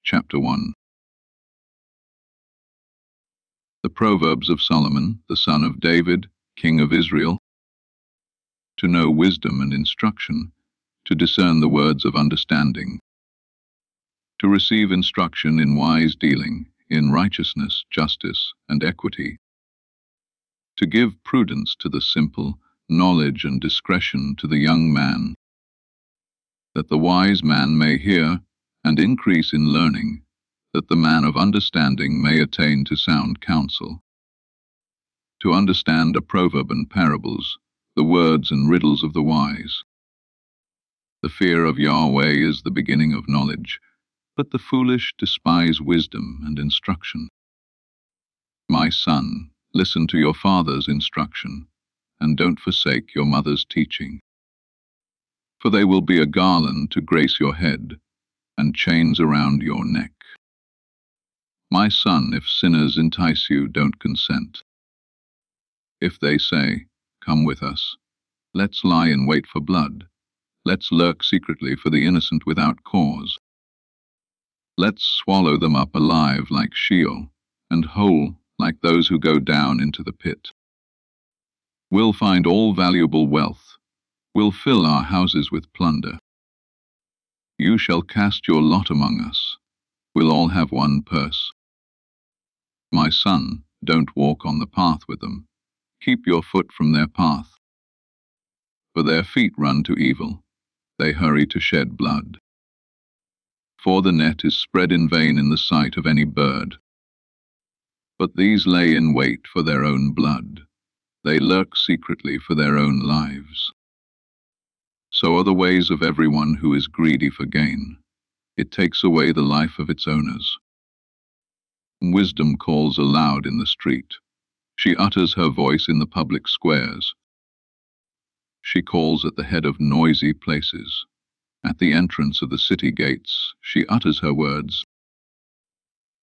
Chapter 1. The Proverbs of Solomon, the son of David, king of Israel, to know wisdom and instruction, to discern the words of understanding, to receive instruction in wise dealing, in righteousness, justice, and equity, to give prudence to the simple, knowledge and discretion to the young man, that the wise man may hear and increase in learning, that the man of understanding may attain to sound counsel, to understand a proverb and parables, the words and riddles of the wise. The fear of Yahweh is the beginning of knowledge, but the foolish despise wisdom and instruction. My son, listen to your father's instruction, and don't forsake your mother's teaching. For they will be a garland to grace your head, and chains around your neck. My son, if sinners entice you, don't consent. If they say, "Come with us, let's lie in wait for blood, let's lurk secretly for the innocent without cause. Let's swallow them up alive like Sheol, and whole like those who go down into the pit. We'll find all valuable wealth, we'll fill our houses with plunder. You shall cast your lot among us, we'll all have one purse. My son, don't walk on the path with them, keep your foot from their path. For their feet run to evil, they hurry to shed blood. For the net is spread in vain in the sight of any bird. But these lay in wait for their own blood, they lurk secretly for their own lives. So are the ways of everyone who is greedy for gain. It takes away the life of its owners. Wisdom calls aloud in the street. She utters her voice in the public squares. She calls at the head of noisy places. At the entrance of the city gates, she utters her words.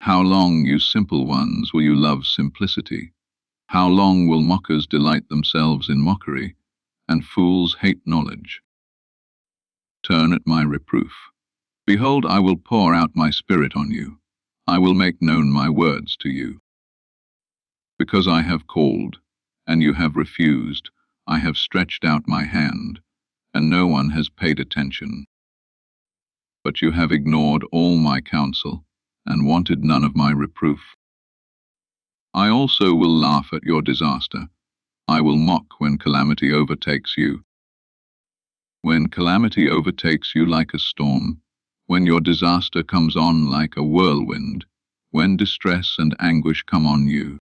How long, you simple ones, will you love simplicity? How long will mockers delight themselves in mockery, and fools hate knowledge? Turn at my reproof. Behold, I will pour out my spirit on you. I will make known my words to you. Because I have called, and you have refused, I have stretched out my hand, and no one has paid attention. But you have ignored all my counsel, and wanted none of my reproof. I also will laugh at your disaster. I will mock when calamity overtakes you. When calamity overtakes you like a storm, when your disaster comes on like a whirlwind, when distress and anguish come on you.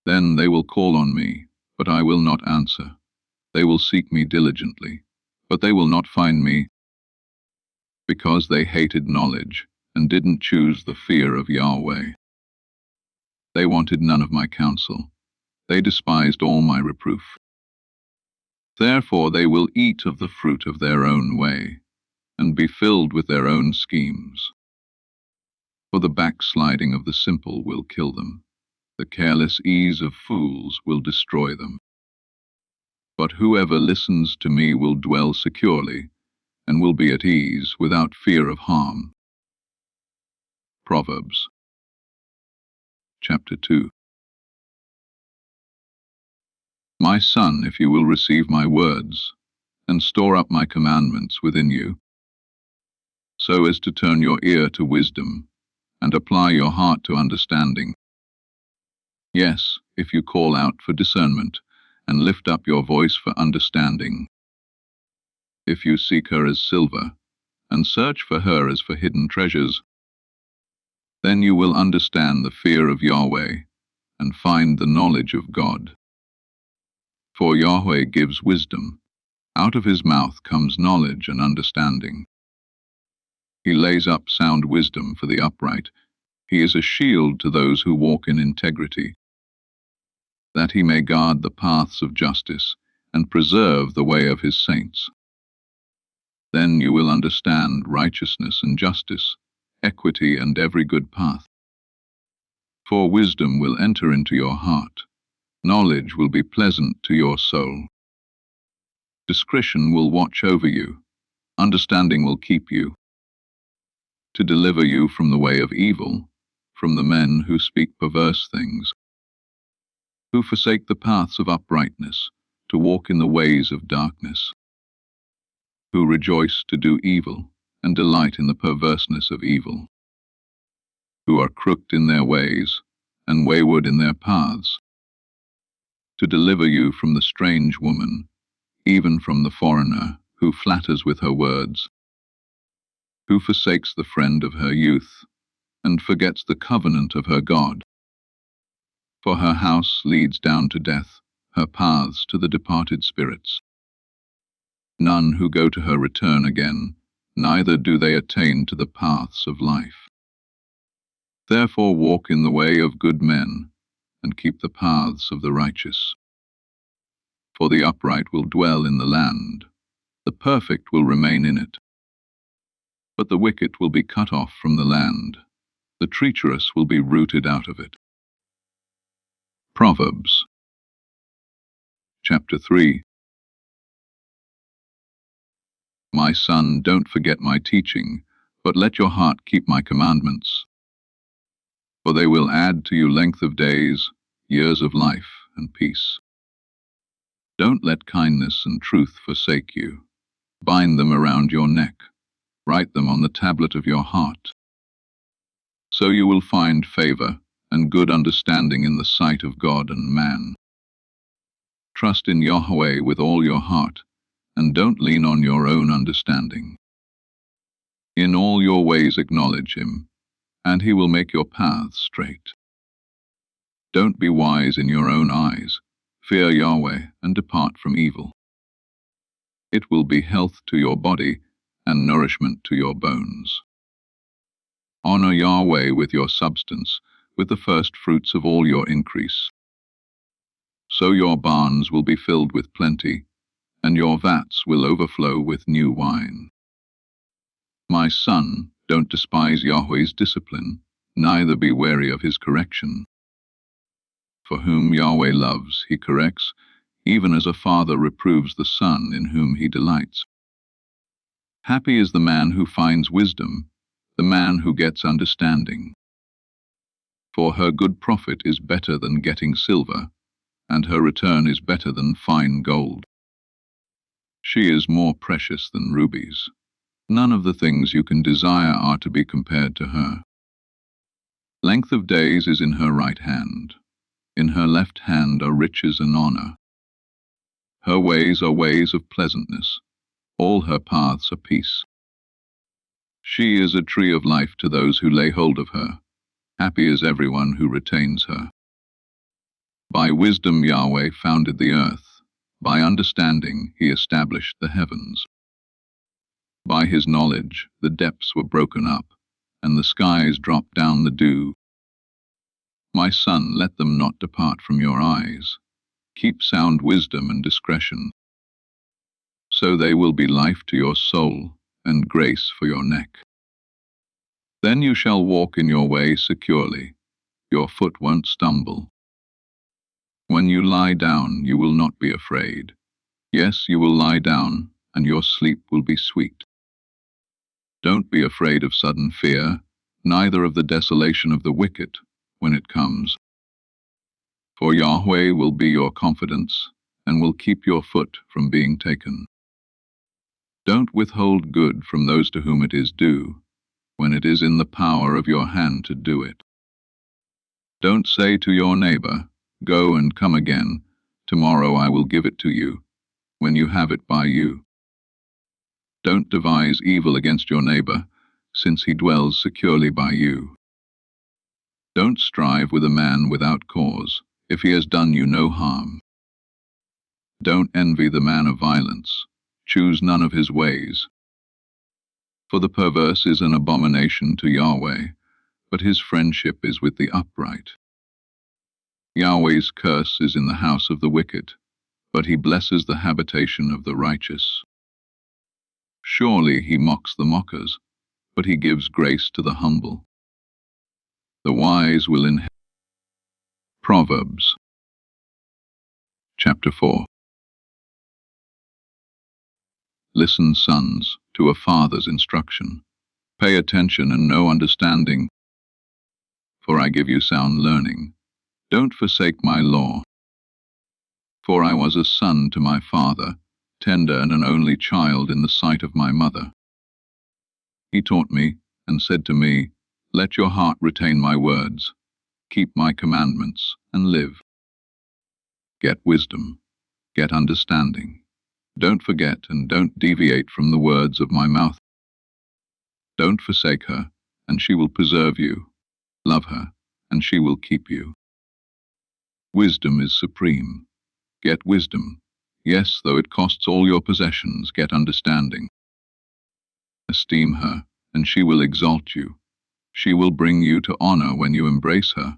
Then they will call on me, but I will not answer. They will seek me diligently, but they will not find me, because they hated knowledge and didn't choose the fear of Yahweh. They wanted none of my counsel. They despised all my reproof. Therefore they will eat of the fruit of their own way, and be filled with their own schemes. For the backsliding of the simple will kill them. The careless ease of fools will destroy them. But whoever listens to me will dwell securely, and will be at ease without fear of harm. Proverbs. Chapter 2. My son, if you will receive my words, and store up my commandments within you, so as to turn your ear to wisdom, and apply your heart to understanding. Yes, if you call out for discernment, and lift up your voice for understanding. If you seek her as silver, and search for her as for hidden treasures, then you will understand the fear of Yahweh, and find the knowledge of God. For Yahweh gives wisdom, out of his mouth comes knowledge and understanding. He lays up sound wisdom for the upright, he is a shield to those who walk in integrity, that he may guard the paths of justice, and preserve the way of his saints. Then you will understand righteousness and justice, equity and every good path. For wisdom will enter into your heart, knowledge will be pleasant to your soul. Discretion will watch over you, understanding will keep you. to deliver you from the way of evil, from the men who speak perverse things, who forsake the paths of uprightness, to walk in the ways of darkness, who rejoice to do evil, and delight in the perverseness of evil, who are crooked in their ways, and wayward in their paths, to deliver you from the strange woman, even from the foreigner, who flatters with her words, who forsakes the friend of her youth, and forgets the covenant of her God. For her house leads down to death, her paths to the departed spirits. None who go to her return again, neither do they attain to the paths of life. Therefore walk in the way of good men, and keep the paths of the righteous. For the upright will dwell in the land, the perfect will remain in it. But the wicked will be cut off from the land, the treacherous will be rooted out of it. Proverbs, chapter 3. My son, don't forget my teaching, but let your heart keep my commandments. For they will add to you length of days, years of life, and peace. Don't let kindness and truth forsake you. Bind them around your neck. Write them on the tablet of your heart. So you will find favor and good understanding in the sight of God and man. Trust in Yahweh with all your heart, and don't lean on your own understanding. In all your ways acknowledge him, and he will make your paths straight. Don't be wise in your own eyes. Fear Yahweh and depart from evil. It will be health to your body and nourishment to your bones. Honor Yahweh with your substance, with the first fruits of all your increase. So your barns will be filled with plenty, and your vats will overflow with new wine. My son, don't despise Yahweh's discipline, neither be wary of his correction. For whom Yahweh loves, he corrects, even as a father reproves the son in whom he delights. Happy is the man who finds wisdom, the man who gets understanding. For her good profit is better than getting silver, and her return is better than fine gold. She is more precious than rubies. None of the things you can desire are to be compared to her. Length of days is in her right hand. In her left hand are riches and honor. Her ways are ways of pleasantness. All her paths are peace. She is a tree of life to those who lay hold of her. Happy is everyone who retains her. By wisdom Yahweh founded the earth. By understanding he established the heavens. By his knowledge the depths were broken up, and the skies dropped down the dew. My son, let them not depart from your eyes. Keep sound wisdom and discretion. So they will be life to your soul, and grace for your neck. Then you shall walk in your way securely. Your foot won't stumble. When you lie down, you will not be afraid. Yes, you will lie down, and your sleep will be sweet. Don't be afraid of sudden fear, neither of the desolation of the wicked, when it comes. For Yahweh will be your confidence, and will keep your foot from being taken. Don't withhold good from those to whom it is due, when it is in the power of your hand to do it. Don't say to your neighbor, go and come again, tomorrow I will give it to you, when you have it by you. Don't devise evil against your neighbor, since he dwells securely by you. Don't strive with a man without cause, if he has done you no harm. Don't envy the man of violence. Choose none of his ways. For the perverse is an abomination to Yahweh, but his friendship is with the upright. Yahweh's curse is in the house of the wicked, but he blesses the habitation of the righteous. Surely he mocks the mockers, but he gives grace to the humble. The wise will inherit. Proverbs, chapter 4. Listen, sons, to a father's instruction. Pay attention and know understanding, for I give you sound learning. Don't forsake my law. For I was a son to my father, tender and an only child in the sight of my mother. He taught me, and said to me, Let your heart retain my words, keep my commandments, and live. Get wisdom, get understanding. Don't forget and don't deviate from the words of my mouth. Don't forsake her, and she will preserve you. Love her, and she will keep you. Wisdom is supreme. Get wisdom. Yes, though it costs all your possessions, get understanding. Esteem her, and she will exalt you. She will bring you to honor when you embrace her.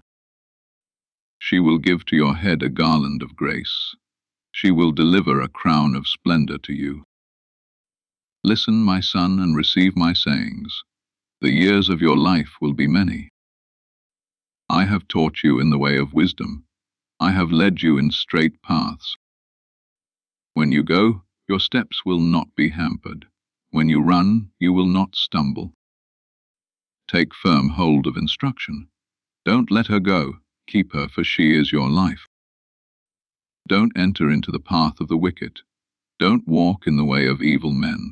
She will give to your head a garland of grace. She will deliver a crown of splendor to you. Listen, my son, and receive my sayings. The years of your life will be many. I have taught you in the way of wisdom. I have led you in straight paths. When you go, your steps will not be hampered. When you run, you will not stumble. Take firm hold of instruction. Don't let her go. Keep her, for she is your life. Don't enter into the path of the wicked. Don't walk in the way of evil men.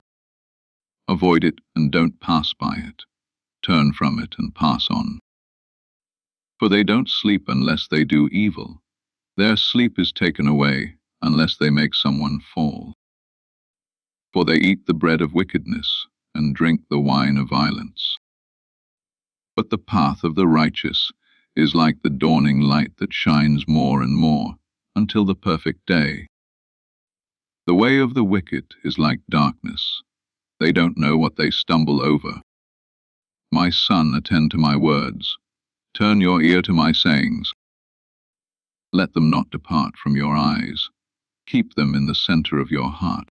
Avoid it and don't pass by it. Turn from it and pass on. For they don't sleep unless they do evil. Their sleep is taken away unless they make someone fall. For they eat the bread of wickedness and drink the wine of violence. But the path of the righteous is like the dawning light that shines more and more until the perfect day. The way of the wicked is like darkness. They don't know what they stumble over. My son, attend to my words. Turn your ear to my sayings. Let them not depart from your eyes. Keep them in the center of your heart.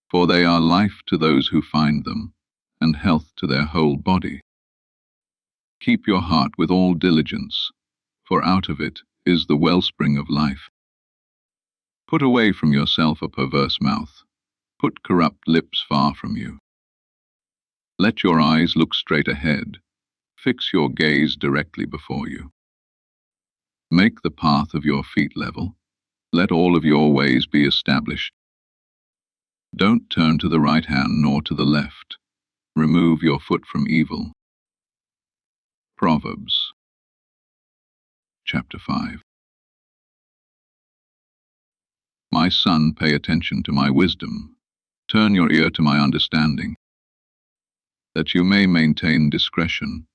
For they are life to those who find them, and health to their whole body. Keep your heart with all diligence, for out of it is the wellspring of life. Put away from yourself a perverse mouth. Put corrupt lips far from you. Let your eyes look straight ahead. Fix your gaze directly before you. Make the path of your feet level. Let all of your ways be established. Don't turn to the right hand nor to the left. Remove your foot from evil. Proverbs, chapter 5. My son, pay attention to my wisdom. Turn your ear to my understanding, that you may maintain discretion,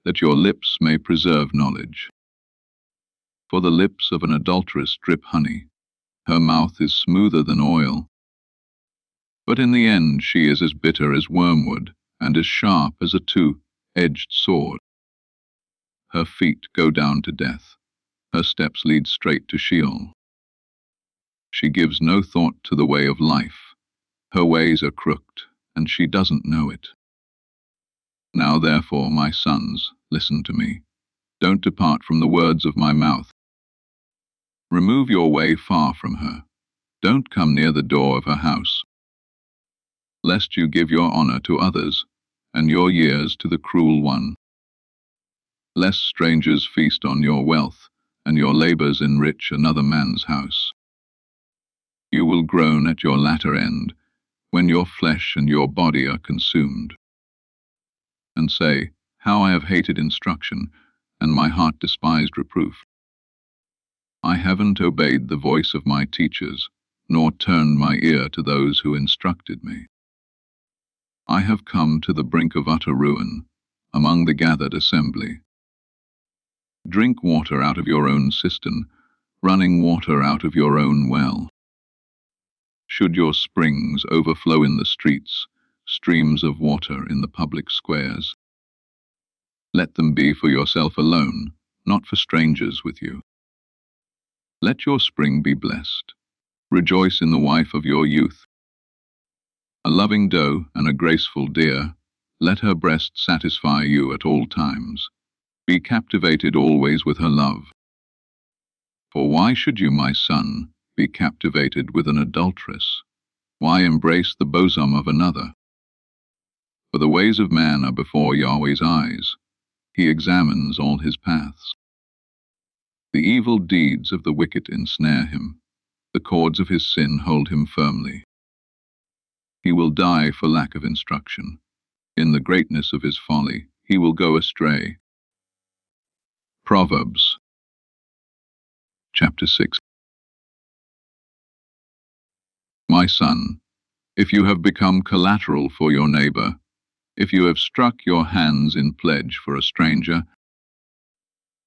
that your lips may preserve knowledge. For the lips of an adulteress drip honey. Her mouth is smoother than oil. But in the end she is as bitter as wormwood, and as sharp as a two-edged sword. Her feet go down to death. Her steps lead straight to Sheol. She gives no thought to the way of life. Her ways are crooked, and she doesn't know it. Now therefore, my sons, listen to me. Don't depart from the words of my mouth. Remove your way far from her. Don't come near the door of her house, lest you give your honor to others, and your years to the cruel one. Lest strangers feast on your wealth, and your labors enrich another man's house. You will groan at your latter end, when your flesh and your body are consumed, and say, How I have hated instruction, and my heart despised reproof. I haven't obeyed the voice of my teachers, nor turned my ear to those who instructed me. I have come to the brink of utter ruin, among the gathered assembly. Drink water out of your own cistern, running water out of your own well. Should your springs overflow in the streets, streams of water in the public squares, let them be for yourself alone, not for strangers with you. Let your spring be blessed. Rejoice in the wife of your youth. A loving doe and a graceful deer, let her breast satisfy you at all times. Be captivated always with her love. For why should you, my son, be captivated with an adulteress? Why embrace the bosom of another? For the ways of man are before Yahweh's eyes. He examines all his paths. The evil deeds of the wicked ensnare him. The cords of his sin hold him firmly. He will die for lack of instruction. In the greatness of his folly, he will go astray. Proverbs, chapter 6. My son, if you have become collateral for your neighbor, if you have struck your hands in pledge for a stranger,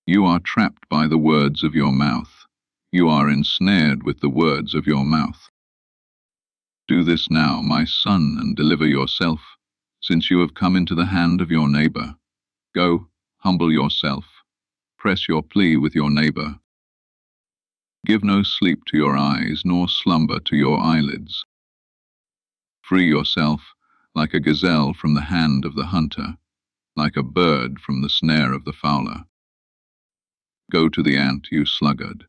you are trapped by the words of your mouth. You are ensnared with the words of your mouth. Do this now, my son, and deliver yourself, since you have come into the hand of your neighbor. Go, humble yourself. Press your plea with your neighbor. Give no sleep to your eyes, nor slumber to your eyelids. Free yourself, like a gazelle from the hand of the hunter, like a bird from the snare of the fowler. Go to the ant, you sluggard.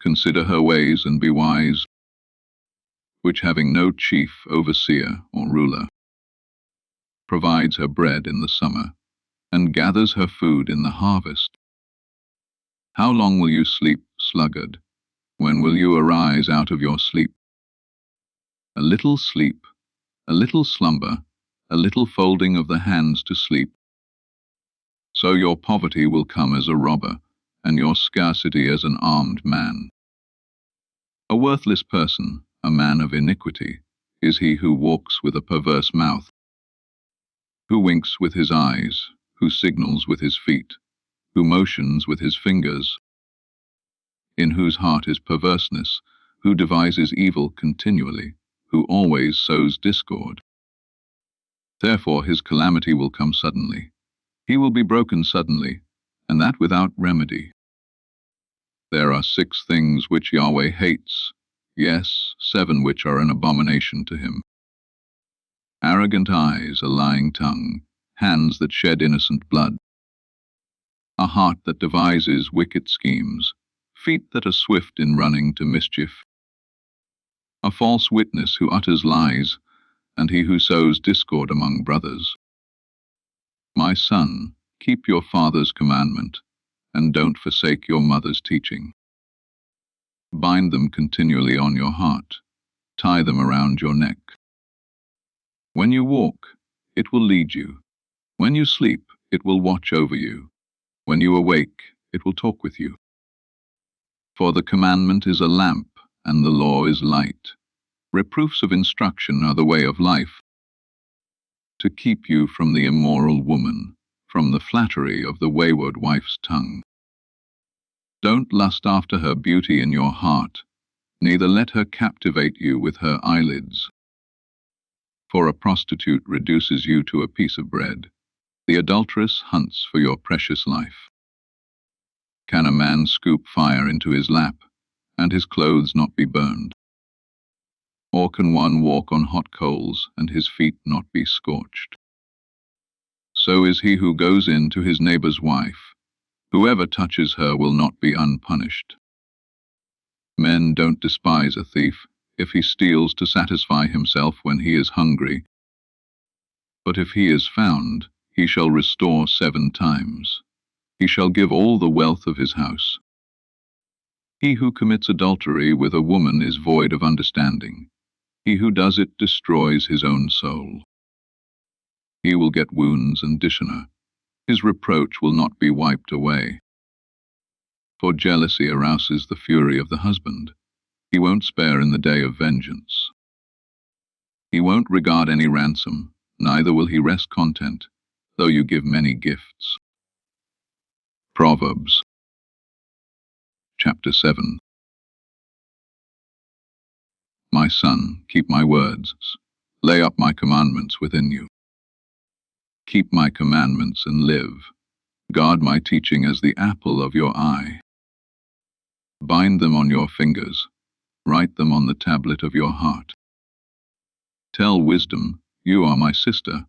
Consider her ways and be wise, which having no chief, overseer, or ruler, provides her bread in the summer, and gathers her food in the harvest. How long will you sleep, sluggard? When will you arise out of your sleep? A little sleep, a little slumber, a little folding of the hands to sleep. So your poverty will come as a robber, and your scarcity as an armed man. A worthless person, a man of iniquity, is he who walks with a perverse mouth, who winks with his eyes, who signals with his feet, who motions with his fingers, in whose heart is perverseness, who devises evil continually, who always sows discord. Therefore his calamity will come suddenly. He will be broken suddenly, and that without remedy. There are 6 things which Yahweh hates, yes, 7 which are an abomination to him: arrogant eyes, a lying tongue, hands that shed innocent blood, a heart that devises wicked schemes, feet that are swift in running to mischief, a false witness who utters lies, and he who sows discord among brothers. My son, keep your father's commandment, and don't forsake your mother's teaching. Bind them continually on your heart, tie them around your neck. When you walk, it will lead you. When you sleep, it will watch over you. When you awake, it will talk with you. For the commandment is a lamp, and the law is light. Reproofs of instruction are the way of life, to keep you from the immoral woman, from the flattery of the wayward wife's tongue. Don't lust after her beauty in your heart, neither let her captivate you with her eyelids. For a prostitute reduces you to a piece of bread. The adulteress hunts for your precious life. Can a man scoop fire into his lap, and his clothes not be burned? Or can one walk on hot coals, and his feet not be scorched? So is he who goes in to his neighbor's wife. Whoever touches her will not be unpunished. Men don't despise a thief if he steals to satisfy himself when he is hungry. But if he is found, he shall restore 7 times. He shall give all the wealth of his house. He who commits adultery with a woman is void of understanding. He who does it destroys his own soul. He will get wounds and dishonor. His reproach will not be wiped away. For jealousy arouses the fury of the husband. He won't spare in the day of vengeance. He won't regard any ransom, neither will he rest content, though you give many gifts. Proverbs, chapter 7. My son, keep my words, lay up my commandments within you. Keep my commandments and live. Guard my teaching as the apple of your eye. Bind them on your fingers. Write them on the tablet of your heart. Tell wisdom, you are my sister.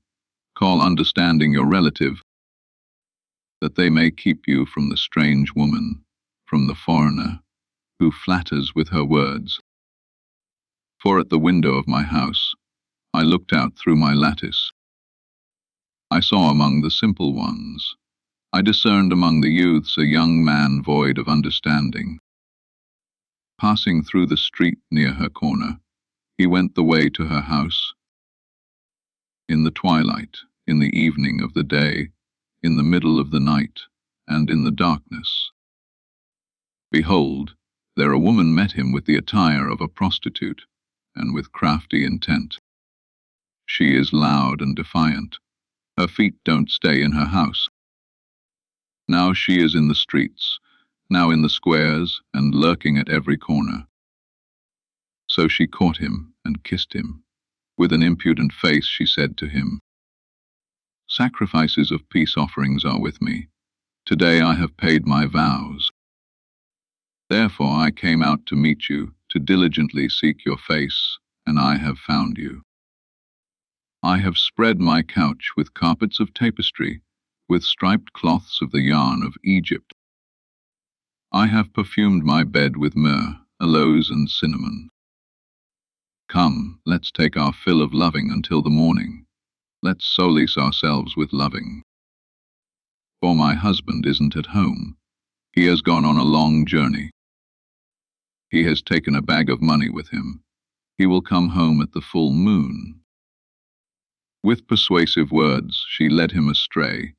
Call understanding your relative, that they may keep you from the strange woman, from the foreigner, who flatters with her words. For at the window of my house I looked out through my lattice, I saw among the simple ones. I discerned among the youths a young man void of understanding. Passing through the street near her corner, he went the way to her house. In the twilight, in the evening of the day, in the middle of the night, and in the darkness. Behold, there a woman met him with the attire of a prostitute, and with crafty intent. She is loud and defiant. Her feet don't stay in her house. Now she is in the streets, now in the squares, and lurking at every corner. So she caught him and kissed him. With an impudent face she said to him, "Sacrifices of peace offerings are with me. Today I have paid my vows. Therefore I came out to meet you, to diligently seek your face, and I have found you. I have spread my couch with carpets of tapestry, with striped cloths of the yarn of Egypt. I have perfumed my bed with myrrh, aloes, and cinnamon. Come, let's take our fill of loving until the morning. Let's solace ourselves with loving. For my husband isn't at home. He has gone on a long journey. He has taken a bag of money with him. He will come home at the full moon." With persuasive words she led him astray.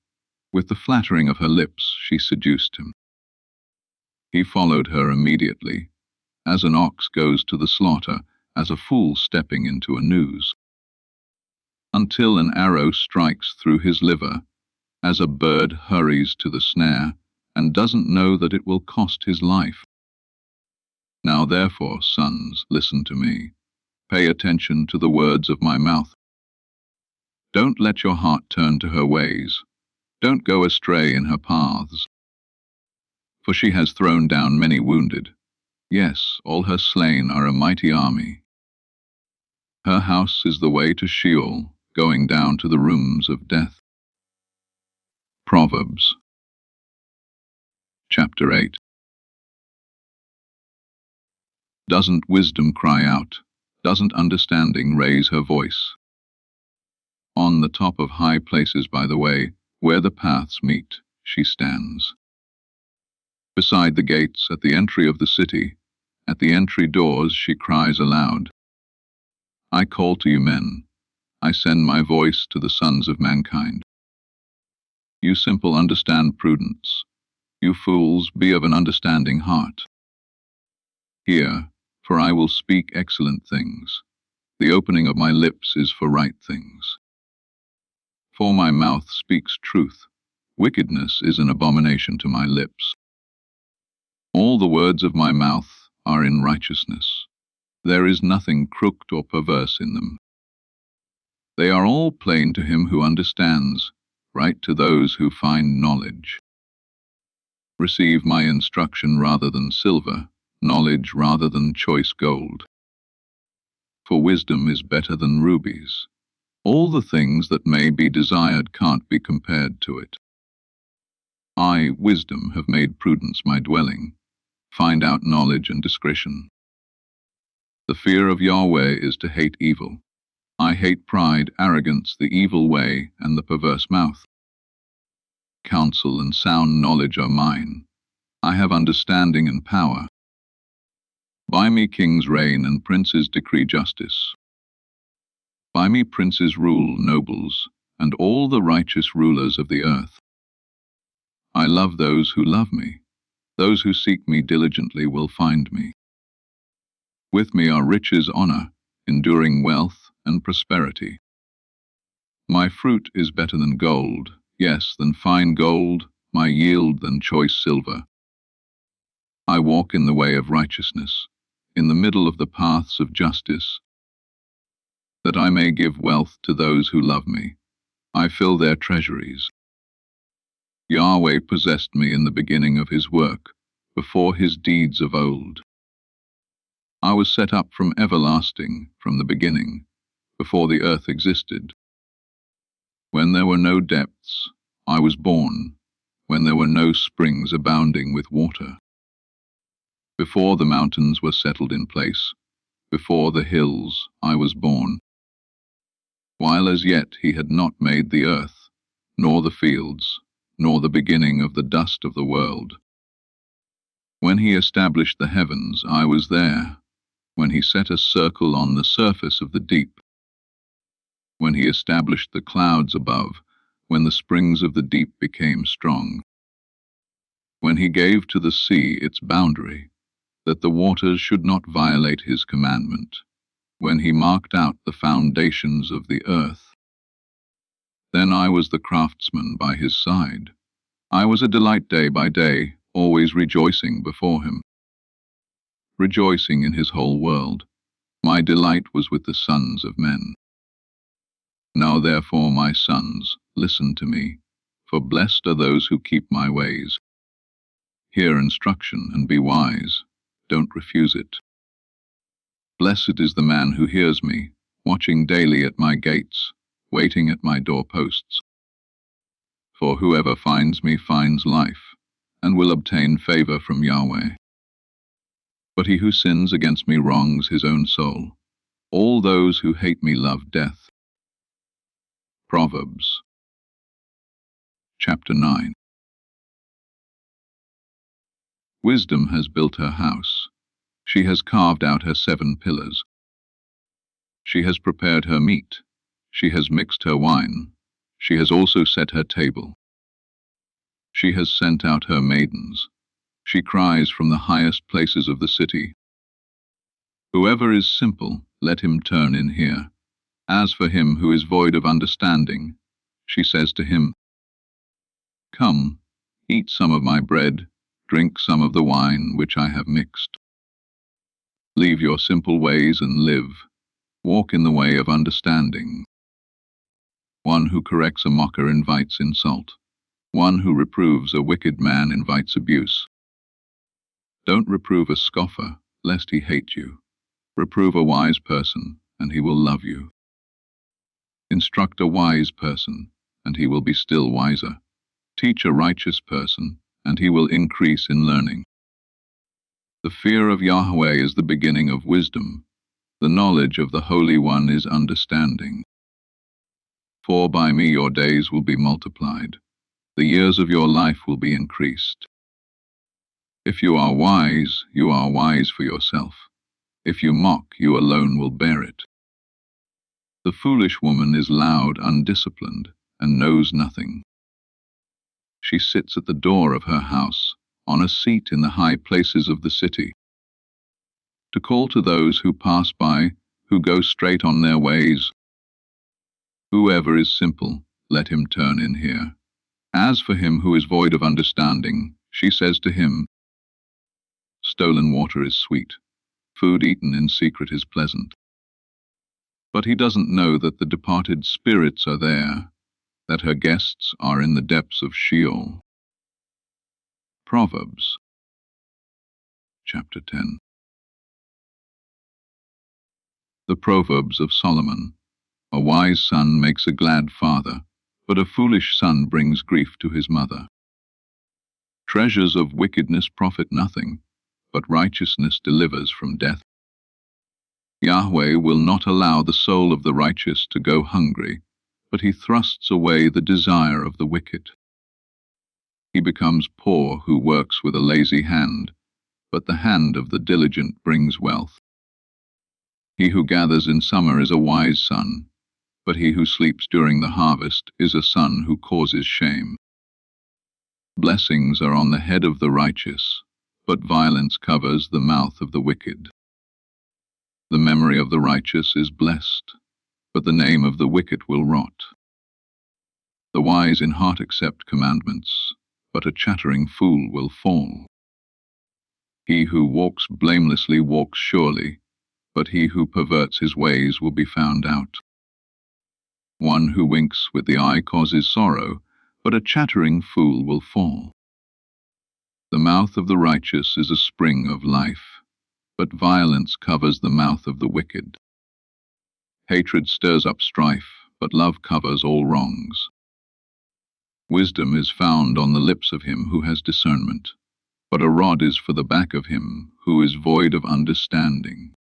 With the flattering of her lips she seduced him. He followed her immediately, as an ox goes to the slaughter, as a fool stepping into a noose, until an arrow strikes through his liver, as a bird hurries to the snare, and doesn't know that it will cost his life. Now therefore, sons, listen to me. Pay attention to the words of my mouth. Don't let your heart turn to her ways. Don't go astray in her paths. For she has thrown down many wounded. Yes, all her slain are a mighty army. Her house is the way to Sheol, going down to the rooms of death. Proverbs, chapter 8. Doesn't wisdom cry out? Doesn't understanding raise her voice? On the top of high places by the way, where the paths meet, she stands. Beside the gates, at the entry of the city, at the entry doors she cries aloud. I call to you men, I send my voice to the sons of mankind. You simple understand prudence, you fools be of an understanding heart. Hear, for I will speak excellent things. The opening of my lips is for right things. For my mouth speaks truth. Wickedness is an abomination to my lips. All the words of my mouth are in righteousness. There is nothing crooked or perverse in them. They are all plain to him who understands, right to those who find knowledge. Receive my instruction rather than silver, knowledge rather than choice gold. For wisdom is better than rubies. All the things that may be desired can't be compared to it. I, wisdom, have made prudence my dwelling. Find out knowledge and discretion. The fear of Yahweh is to hate evil. I hate pride, arrogance, the evil way, and the perverse mouth. Counsel and sound knowledge are mine. I have understanding and power. By me kings reign and princes decree justice. By me princes rule, nobles, and all the righteous rulers of the earth. I love those who love me. Those who seek me diligently will find me. With me are riches, honor, enduring wealth, and prosperity. My fruit is better than gold, yes, than fine gold, my yield than choice silver. I walk in the way of righteousness, in the middle of the paths of justice, that I may give wealth to those who love me. I fill their treasuries. Yahweh possessed me in the beginning of his work, before his deeds of old. I was set up from everlasting, from the beginning, before the earth existed. When there were no depths, I was born, when there were no springs abounding with water. Before the mountains were settled in place, before the hills, I was born. While as yet he had not made the earth, nor the fields, nor the beginning of the dust of the world. When he established the heavens, I was there, when he set a circle on the surface of the deep, when he established the clouds above, when the springs of the deep became strong, when he gave to the sea its boundary, that the waters should not violate his commandment, when he marked out the foundations of the earth. Then I was the craftsman by his side. I was a delight day by day, always rejoicing before him, rejoicing in his whole world. My delight was with the sons of men. Now therefore, my sons, listen to me, for blessed are those who keep my ways. Hear instruction and be wise, don't refuse it. Blessed is the man who hears me, watching daily at my gates, waiting at my doorposts. For whoever finds me finds life, and will obtain favor from Yahweh. But he who sins against me wrongs his own soul. All those who hate me love death. Proverbs chapter 9. Wisdom has built her house. She has carved out her 7 pillars. She has prepared her meat. She has mixed her wine. She has also set her table. She has sent out her maidens. She cries from the highest places of the city. Whoever is simple, let him turn in here. As for him who is void of understanding, she says to him, Come, eat some of my bread, drink some of the wine which I have mixed. Leave your simple ways and live. Walk in the way of understanding. One who corrects a mocker invites insult. One who reproves a wicked man invites abuse. Don't reprove a scoffer, lest he hate you. Reprove a wise person, and he will love you. Instruct a wise person, and he will be still wiser. Teach a righteous person, and he will increase in learning. The fear of Yahweh is the beginning of wisdom. The knowledge of the Holy One is understanding. For by me your days will be multiplied. The years of your life will be increased. If you are wise for yourself. If you mock, you alone will bear it. The foolish woman is loud, undisciplined, and knows nothing. She sits at the door of her house, on a seat in the high places of the city, to call to those who pass by, who go straight on their ways. Whoever is simple, let him turn in here. As for him who is void of understanding, she says to him, Stolen water is sweet, food eaten in secret is pleasant. But he doesn't know that the departed spirits are there, that her guests are in the depths of Sheol. Proverbs chapter 10. The Proverbs of Solomon. A wise son makes a glad father, but a foolish son brings grief to his mother. Treasures of wickedness profit nothing, but righteousness delivers from death. Yahweh will not allow the soul of the righteous to go hungry, but he thrusts away the desire of the wicked. He becomes poor who works with a lazy hand, but the hand of the diligent brings wealth. He who gathers in summer is a wise son, but he who sleeps during the harvest is a son who causes shame. Blessings are on the head of the righteous, but violence covers the mouth of the wicked. The memory of the righteous is blessed, but the name of the wicked will rot. The wise in heart accept commandments, but a chattering fool will fall. He who walks blamelessly walks surely, but he who perverts his ways will be found out. One who winks with the eye causes sorrow, but a chattering fool will fall. The mouth of the righteous is a spring of life, but violence covers the mouth of the wicked. Hatred stirs up strife, but love covers all wrongs. Wisdom is found on the lips of him who has discernment, but a rod is for the back of him who is void of understanding.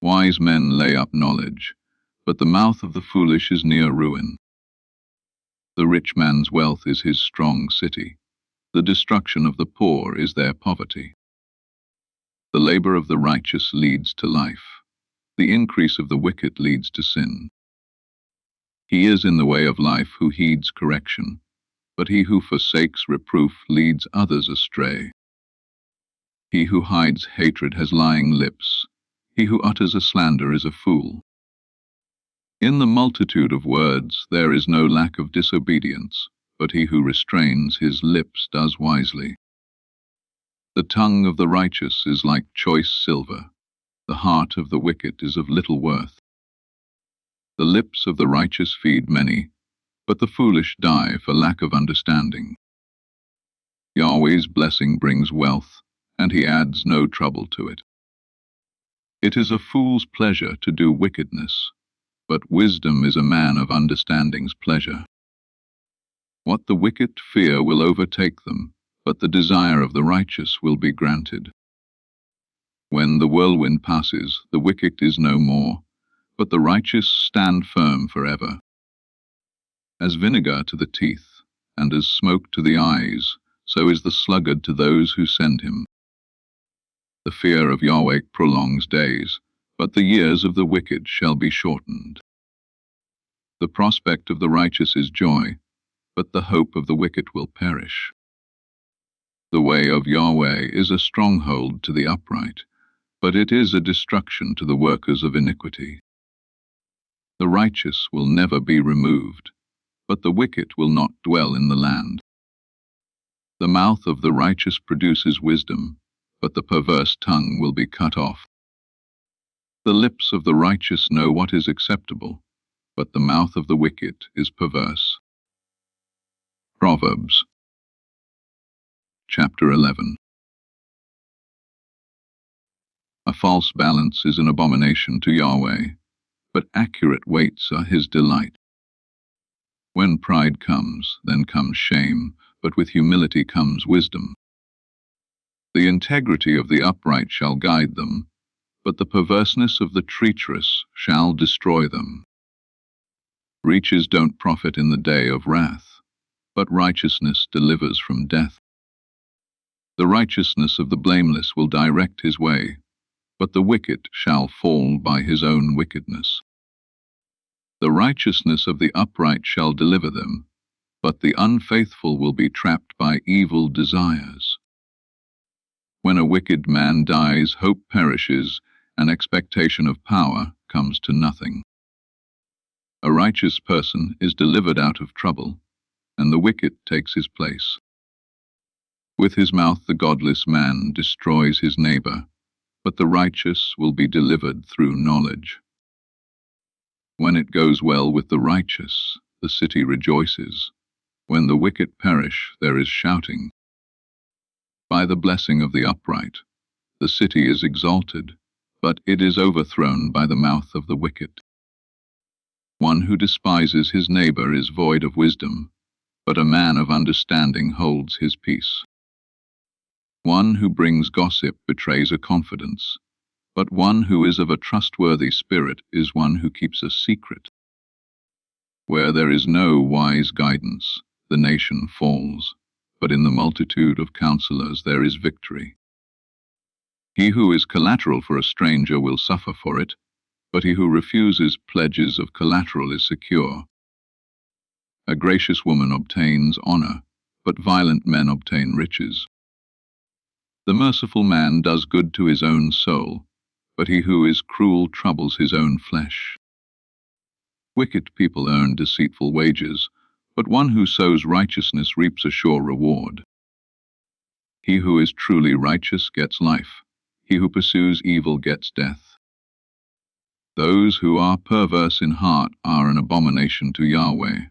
Wise men lay up knowledge, but the mouth of the foolish is near ruin. The rich man's wealth is his strong city. The destruction of the poor is their poverty. The labor of the righteous leads to life. The increase of the wicked leads to sin. He is in the way of life who heeds correction, but he who forsakes reproof leads others astray. He who hides hatred has lying lips. He who utters a slander is a fool. In the multitude of words there is no lack of disobedience, but he who restrains his lips does wisely. The tongue of the righteous is like choice silver. The heart of the wicked is of little worth. The lips of the righteous feed many, but the foolish die for lack of understanding. Yahweh's blessing brings wealth, and he adds no trouble to it. It is a fool's pleasure to do wickedness, but wisdom is a man of understanding's pleasure. What the wicked fear will overtake them, but the desire of the righteous will be granted. When the whirlwind passes, the wicked is no more, but the righteous stand firm forever. As vinegar to the teeth, and as smoke to the eyes, so is the sluggard to those who send him. The fear of Yahweh prolongs days, but the years of the wicked shall be shortened. The prospect of the righteous is joy, but the hope of the wicked will perish. The way of Yahweh is a stronghold to the upright, but it is a destruction to the workers of iniquity. The righteous will never be removed, but the wicked will not dwell in the land. The mouth of the righteous produces wisdom, but the perverse tongue will be cut off. The lips of the righteous know what is acceptable, but the mouth of the wicked is perverse. Proverbs, chapter 11. A false balance is an abomination to Yahweh, but accurate weights are his delight. When pride comes, then comes shame, but with humility comes wisdom. The integrity of the upright shall guide them, but the perverseness of the treacherous shall destroy them. Riches don't profit in the day of wrath, but righteousness delivers from death. The righteousness of the blameless will direct his way, but the wicked shall fall by his own wickedness. The righteousness of the upright shall deliver them, but the unfaithful will be trapped by evil desires. When a wicked man dies, hope perishes, and expectation of power comes to nothing. A righteous person is delivered out of trouble, and the wicked takes his place. With his mouth the godless man destroys his neighbor, but the righteous will be delivered through knowledge. When it goes well with the righteous, the city rejoices. When the wicked perish, there is shouting. By the blessing of the upright, the city is exalted, but it is overthrown by the mouth of the wicked. One who despises his neighbor is void of wisdom, but a man of understanding holds his peace. One who brings gossip betrays a confidence, but one who is of a trustworthy spirit is one who keeps a secret. Where there is no wise guidance, the nation falls, but in the multitude of counselors there is victory. He who is collateral for a stranger will suffer for it, but he who refuses pledges of collateral is secure. A gracious woman obtains honor, but violent men obtain riches. The merciful man does good to his own soul, but he who is cruel troubles his own flesh. Wicked people earn deceitful wages, but one who sows righteousness reaps a sure reward. He who is truly righteous gets life. He who pursues evil gets death. Those who are perverse in heart are an abomination to Yahweh,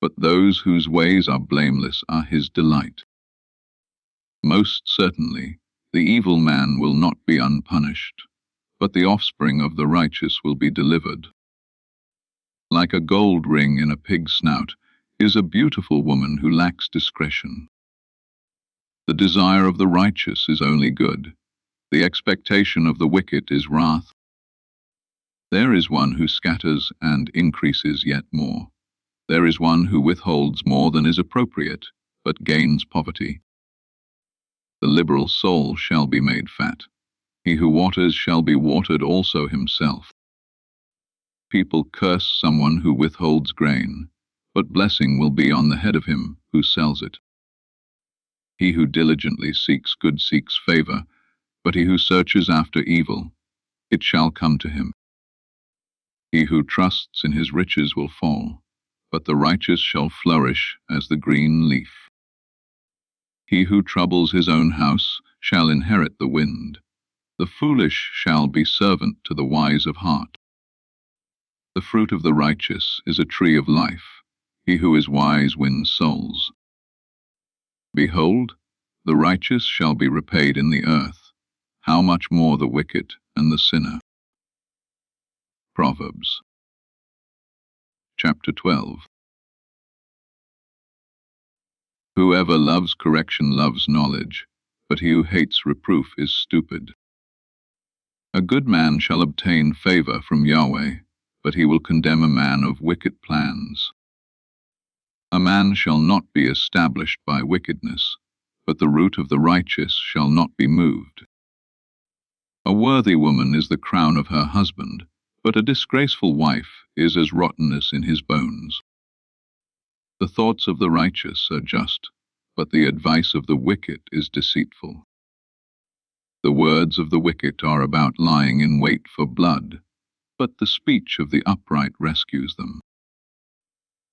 but those whose ways are blameless are his delight. Most certainly, the evil man will not be unpunished, but the offspring of the righteous will be delivered. Like a gold ring in a pig's snout is a beautiful woman who lacks discretion. The desire of the righteous is only good. The expectation of the wicked is wrath. There is one who scatters and increases yet more. There is one who withholds more than is appropriate, but gains poverty. The liberal soul shall be made fat. He who waters shall be watered also himself. People curse someone who withholds grain, but blessing will be on the head of him who sells it. He who diligently seeks good seeks favor, but he who searches after evil, it shall come to him. He who trusts in his riches will fall, but the righteous shall flourish as the green leaf. He who troubles his own house shall inherit the wind. The foolish shall be servant to the wise of heart. The fruit of the righteous is a tree of life. He who is wise wins souls. Behold, the righteous shall be repaid in the earth. How much more the wicked and the sinner? Proverbs. Chapter 12. Whoever loves correction loves knowledge, but he who hates reproof is stupid. A good man shall obtain favor from Yahweh, but he will condemn a man of wicked plans. A man shall not be established by wickedness, but the root of the righteous shall not be moved. A worthy woman is the crown of her husband, but a disgraceful wife is as rottenness in his bones. The thoughts of the righteous are just, but the advice of the wicked is deceitful. The words of the wicked are about lying in wait for blood, but the speech of the upright rescues them.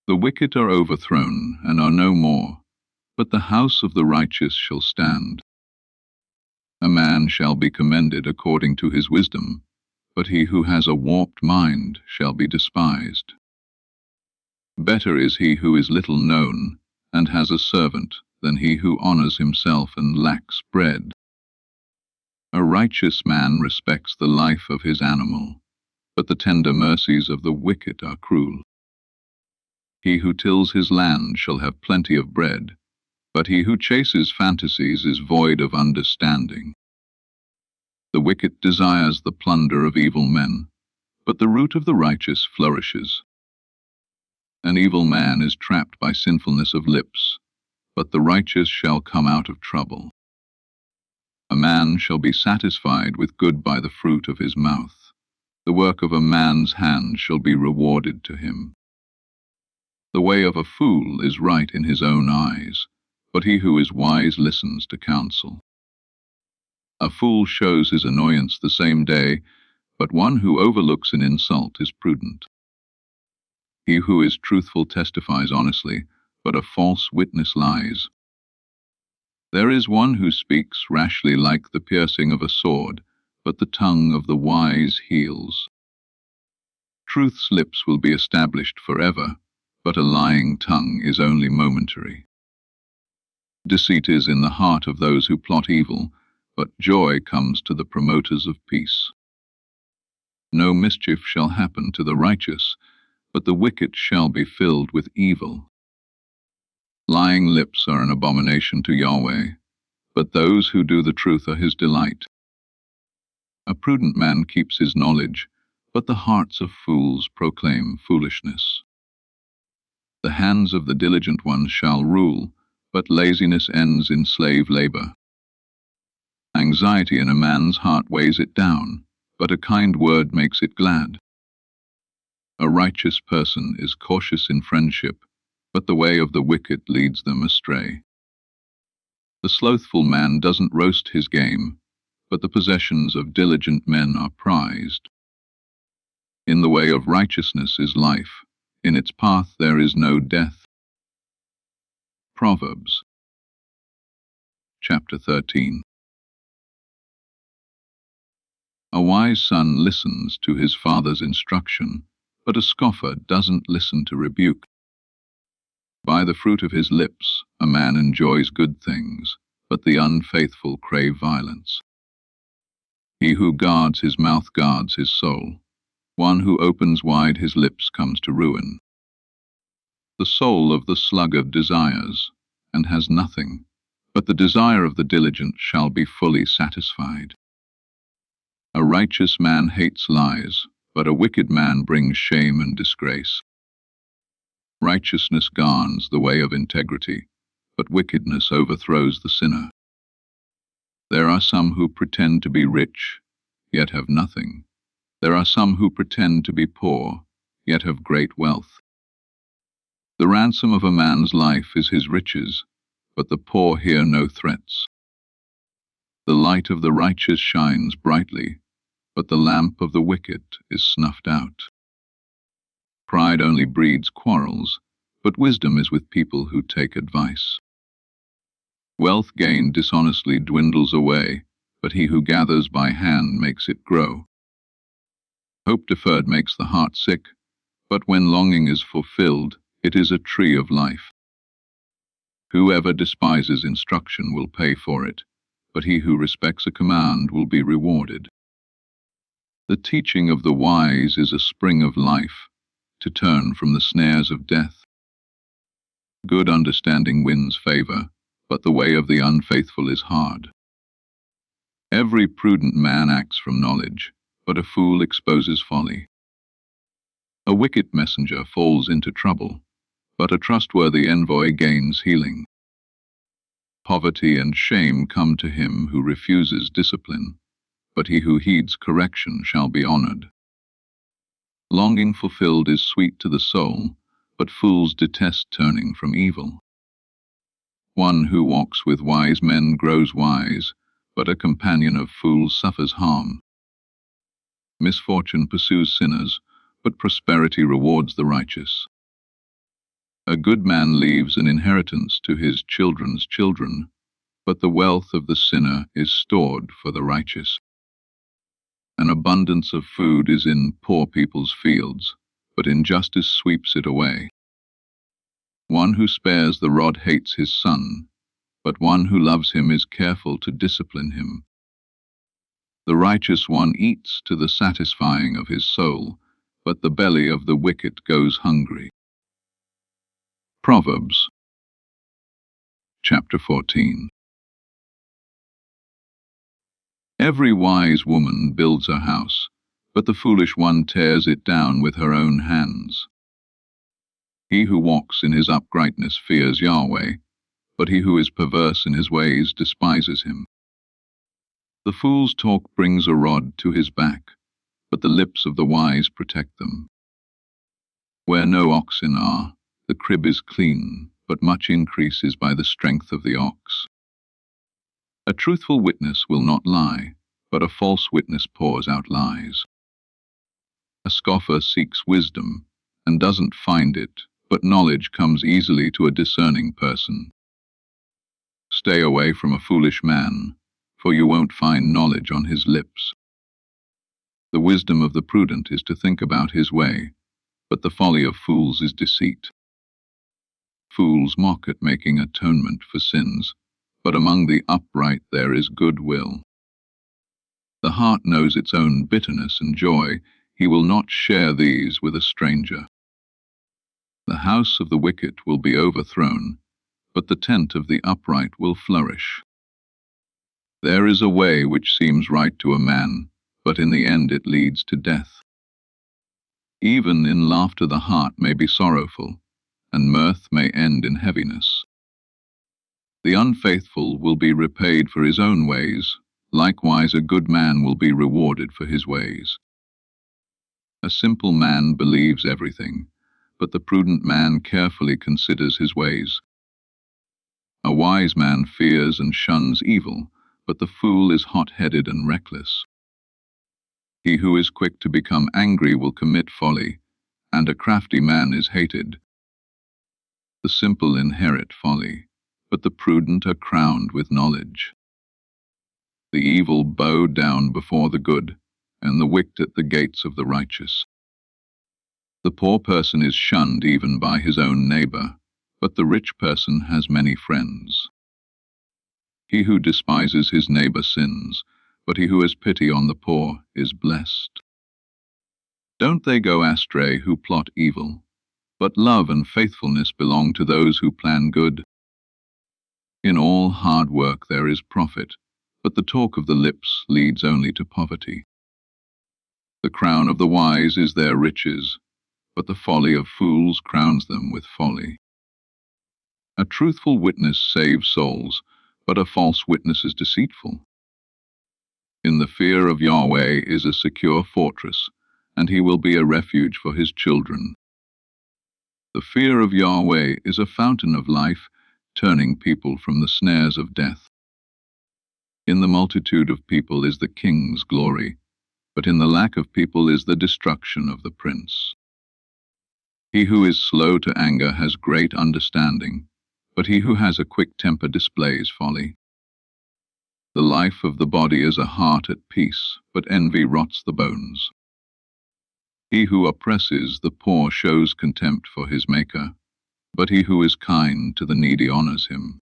The wicked are overthrown and are no more, but the house of the righteous shall stand. A man shall be commended according to his wisdom, but he who has a warped mind shall be despised. Better is he who is little known and has a servant than he who honors himself and lacks bread. A righteous man respects the life of his animal, but the tender mercies of the wicked are cruel. He who tills his land shall have plenty of bread, but he who chases fantasies is void of understanding. The wicked desires the plunder of evil men, but the root of the righteous flourishes. An evil man is trapped by sinfulness of lips, but the righteous shall come out of trouble. A man shall be satisfied with good by the fruit of his mouth. The work of a man's hand shall be rewarded to him. The way of a fool is right in his own eyes, but he who is wise listens to counsel. A fool shows his annoyance the same day, but one who overlooks an insult is prudent. He who is truthful testifies honestly, but a false witness lies. There is one who speaks rashly like the piercing of a sword, but the tongue of the wise heals. Truth's lips will be established forever, but a lying tongue is only momentary. Deceit is in the heart of those who plot evil, but joy comes to the promoters of peace. No mischief shall happen to the righteous, but the wicked shall be filled with evil. Lying lips are an abomination to Yahweh, but those who do the truth are his delight. A prudent man keeps his knowledge, but the hearts of fools proclaim foolishness. The hands of the diligent one shall rule, but laziness ends in slave labor. Anxiety in a man's heart weighs it down, but a kind word makes it glad. A righteous person is cautious in friendship, but the way of the wicked leads them astray. The slothful man doesn't roast his game, but the possessions of diligent men are prized. In the way of righteousness is life, in its path there is no death. Proverbs. Chapter 13. A wise son listens to his father's instruction, but a scoffer doesn't listen to rebuke. By the fruit of his lips a man enjoys good things, but the unfaithful crave violence. He who guards his mouth guards his soul. One who opens wide his lips comes to ruin. The soul of the sluggard desires, and has nothing, but the desire of the diligent shall be fully satisfied. A righteous man hates lies, but a wicked man brings shame and disgrace. Righteousness guards the way of integrity, but wickedness overthrows the sinner. There are some who pretend to be rich, yet have nothing. There are some who pretend to be poor, yet have great wealth. The ransom of a man's life is his riches, but the poor hear no threats. The light of the righteous shines brightly, but the lamp of the wicked is snuffed out. Pride only breeds quarrels, but wisdom is with people who take advice. Wealth gained dishonestly dwindles away, but he who gathers by hand makes it grow. Hope deferred makes the heart sick, but when longing is fulfilled, it is a tree of life. Whoever despises instruction will pay for it, but he who respects a command will be rewarded. The teaching of the wise is a spring of life, to turn from the snares of death. Good understanding wins favor, but the way of the unfaithful is hard. Every prudent man acts from knowledge, but a fool exposes folly. A wicked messenger falls into trouble, but a trustworthy envoy gains healing. Poverty and shame come to him who refuses discipline, but he who heeds correction shall be honored. Longing fulfilled is sweet to the soul, but fools detest turning from evil. One who walks with wise men grows wise, but a companion of fools suffers harm. Misfortune pursues sinners, but prosperity rewards the righteous. A good man leaves an inheritance to his children's children, but the wealth of the sinner is stored for the righteous. An abundance of food is in poor people's fields, but injustice sweeps it away. One who spares the rod hates his son, but one who loves him is careful to discipline him. The righteous one eats to the satisfying of his soul, but the belly of the wicked goes hungry. Proverbs, chapter 14. Every wise woman builds her house, but the foolish one tears it down with her own hands. He who walks in his uprightness fears Yahweh, but he who is perverse in his ways despises him. The fool's talk brings a rod to his back, but the lips of the wise protect them. Where no oxen are, the crib is clean, but much increase is by the strength of the ox. A truthful witness will not lie, but a false witness pours out lies. A scoffer seeks wisdom, and doesn't find it, but knowledge comes easily to a discerning person. Stay away from a foolish man, for you won't find knowledge on his lips. The wisdom of the prudent is to think about his way, but the folly of fools is deceit. Fools mock at making atonement for sins, but among the upright there is good will. The heart knows its own bitterness and joy. He will not share these with a stranger. The house of the wicked will be overthrown, but the tent of the upright will flourish. There is a way which seems right to a man, but in the end it leads to death. Even in laughter the heart may be sorrowful, and mirth may end in heaviness. The unfaithful will be repaid for his own ways, likewise a good man will be rewarded for his ways. A simple man believes everything, but the prudent man carefully considers his ways. A wise man fears and shuns evil, but the fool is hot-headed and reckless. He who is quick to become angry will commit folly, and a crafty man is hated. The simple inherit folly, but the prudent are crowned with knowledge. The evil bow down before the good, and the wicked at the gates of the righteous. The poor person is shunned even by his own neighbor, but the rich person has many friends. He who despises his neighbor sins, but he who has pity on the poor is blessed. Don't they go astray who plot evil, but love and faithfulness belong to those who plan good. In all hard work there is profit, but the talk of the lips leads only to poverty. The crown of the wise is their riches, but the folly of fools crowns them with folly. A truthful witness saves souls, but a false witness is deceitful. In the fear of Yahweh is a secure fortress, and he will be a refuge for his children. The fear of Yahweh is a fountain of life, turning people from the snares of death. In the multitude of people is the king's glory, but in the lack of people is the destruction of the prince. He who is slow to anger has great understanding, but he who has a quick temper displays folly. The life of the body is a heart at peace, but envy rots the bones. He who oppresses the poor shows contempt for his Maker, but he who is kind to the needy honors him.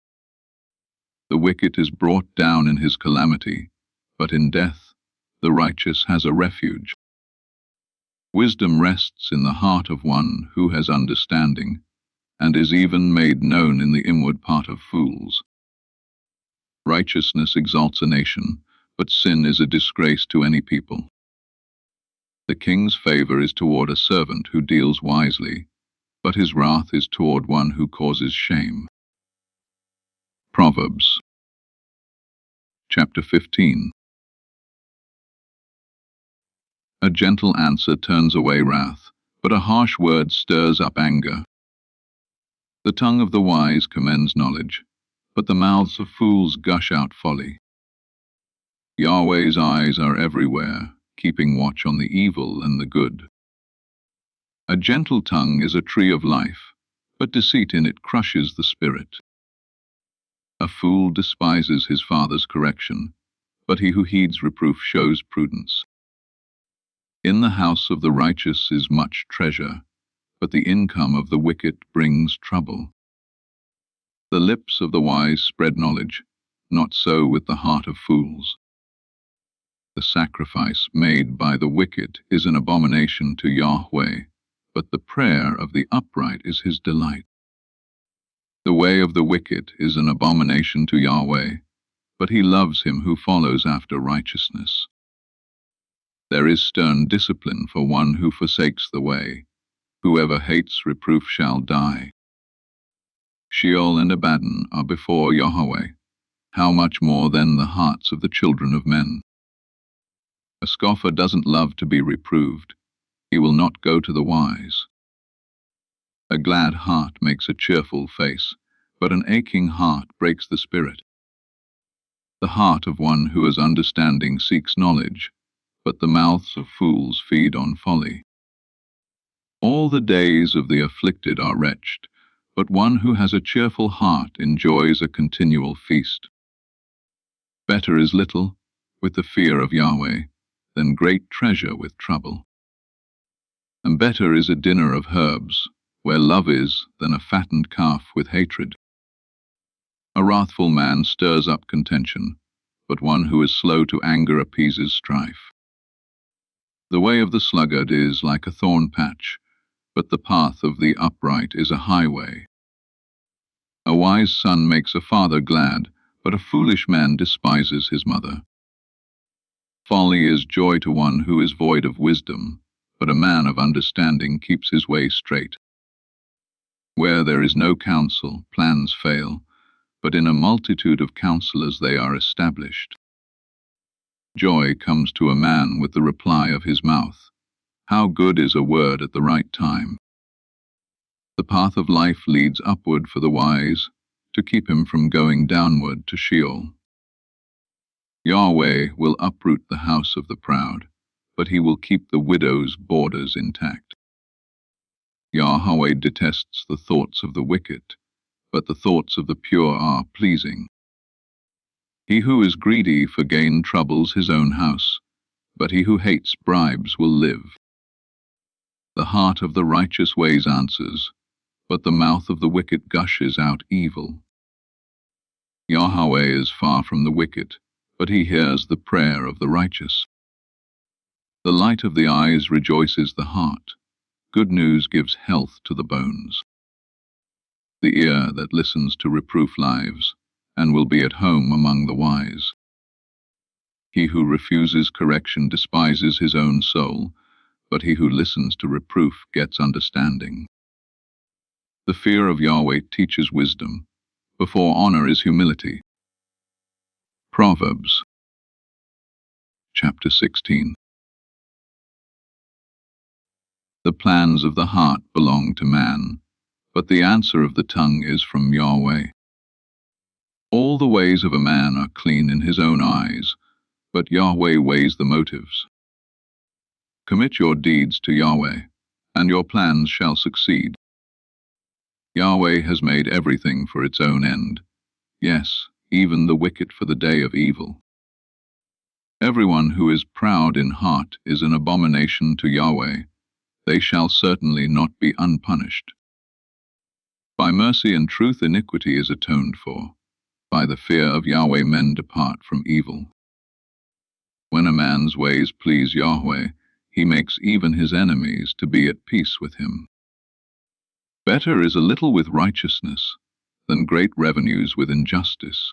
The wicked is brought down in his calamity, but in death the righteous has a refuge. Wisdom rests in the heart of one who has understanding, and is even made known in the inward part of fools. Righteousness exalts a nation, but sin is a disgrace to any people. The king's favor is toward a servant who deals wisely, but his wrath is toward one who causes shame. Proverbs chapter 15. A gentle answer turns away wrath, but a harsh word stirs up anger. The tongue of the wise commends knowledge, but the mouths of fools gush out folly. Yahweh's eyes are everywhere, keeping watch on the evil and the good. A gentle tongue is a tree of life, but deceit in it crushes the spirit. A fool despises his father's correction, but he who heeds reproof shows prudence. In the house of the righteous is much treasure, but the income of the wicked brings trouble. The lips of the wise spread knowledge, not so with the heart of fools. The sacrifice made by the wicked is an abomination to Yahweh, but the prayer of the upright is his delight. The way of the wicked is an abomination to Yahweh, but he loves him who follows after righteousness. There is stern discipline for one who forsakes the way. Whoever hates reproof shall die. Sheol and Abaddon are before Yahweh. How much more then the hearts of the children of men? A scoffer doesn't love to be reproved. He will not go to the wise. A glad heart makes a cheerful face, but an aching heart breaks the spirit. The heart of one who has understanding seeks knowledge, but the mouths of fools feed on folly. All the days of the afflicted are wretched, but one who has a cheerful heart enjoys a continual feast. Better is little, with the fear of Yahweh, than great treasure with trouble. And better is a dinner of herbs, where love is, than a fattened calf with hatred. A wrathful man stirs up contention, but one who is slow to anger appeases strife. The way of the sluggard is like a thorn patch, but the path of the upright is a highway. A wise son makes a father glad, but a foolish man despises his mother. Folly is joy to one who is void of wisdom, but a man of understanding keeps his way straight. Where there is no counsel, plans fail, but in a multitude of counselors they are established. Joy comes to a man with the reply of his mouth. How good is a word at the right time! The path of life leads upward for the wise, to keep him from going downward to Sheol. Yahweh will uproot the house of the proud, but he will keep the widow's borders intact. Yahweh detests the thoughts of the wicked, but the thoughts of the pure are pleasing. He who is greedy for gain troubles his own house, but he who hates bribes will live. The heart of the righteous weighs answers, but the mouth of the wicked gushes out evil. Yahweh is far from the wicked, but he hears the prayer of the righteous. The light of the eyes rejoices the heart. Good news gives health to the bones. The ear that listens to reproof lives, and will be at home among the wise. He who refuses correction despises his own soul, but he who listens to reproof gets understanding. The fear of Yahweh teaches wisdom. Before honor is humility. Proverbs, chapter 16. The plans of the heart belong to man, but the answer of the tongue is from Yahweh. All the ways of a man are clean in his own eyes, but Yahweh weighs the motives. Commit your deeds to Yahweh, and your plans shall succeed. Yahweh has made everything for its own end, yes, even the wicked for the day of evil. Everyone who is proud in heart is an abomination to Yahweh. They shall certainly not be unpunished. By mercy and truth iniquity is atoned for. By the fear of Yahweh men depart from evil. When a man's ways please Yahweh, he makes even his enemies to be at peace with him. Better is a little with righteousness than great revenues with injustice.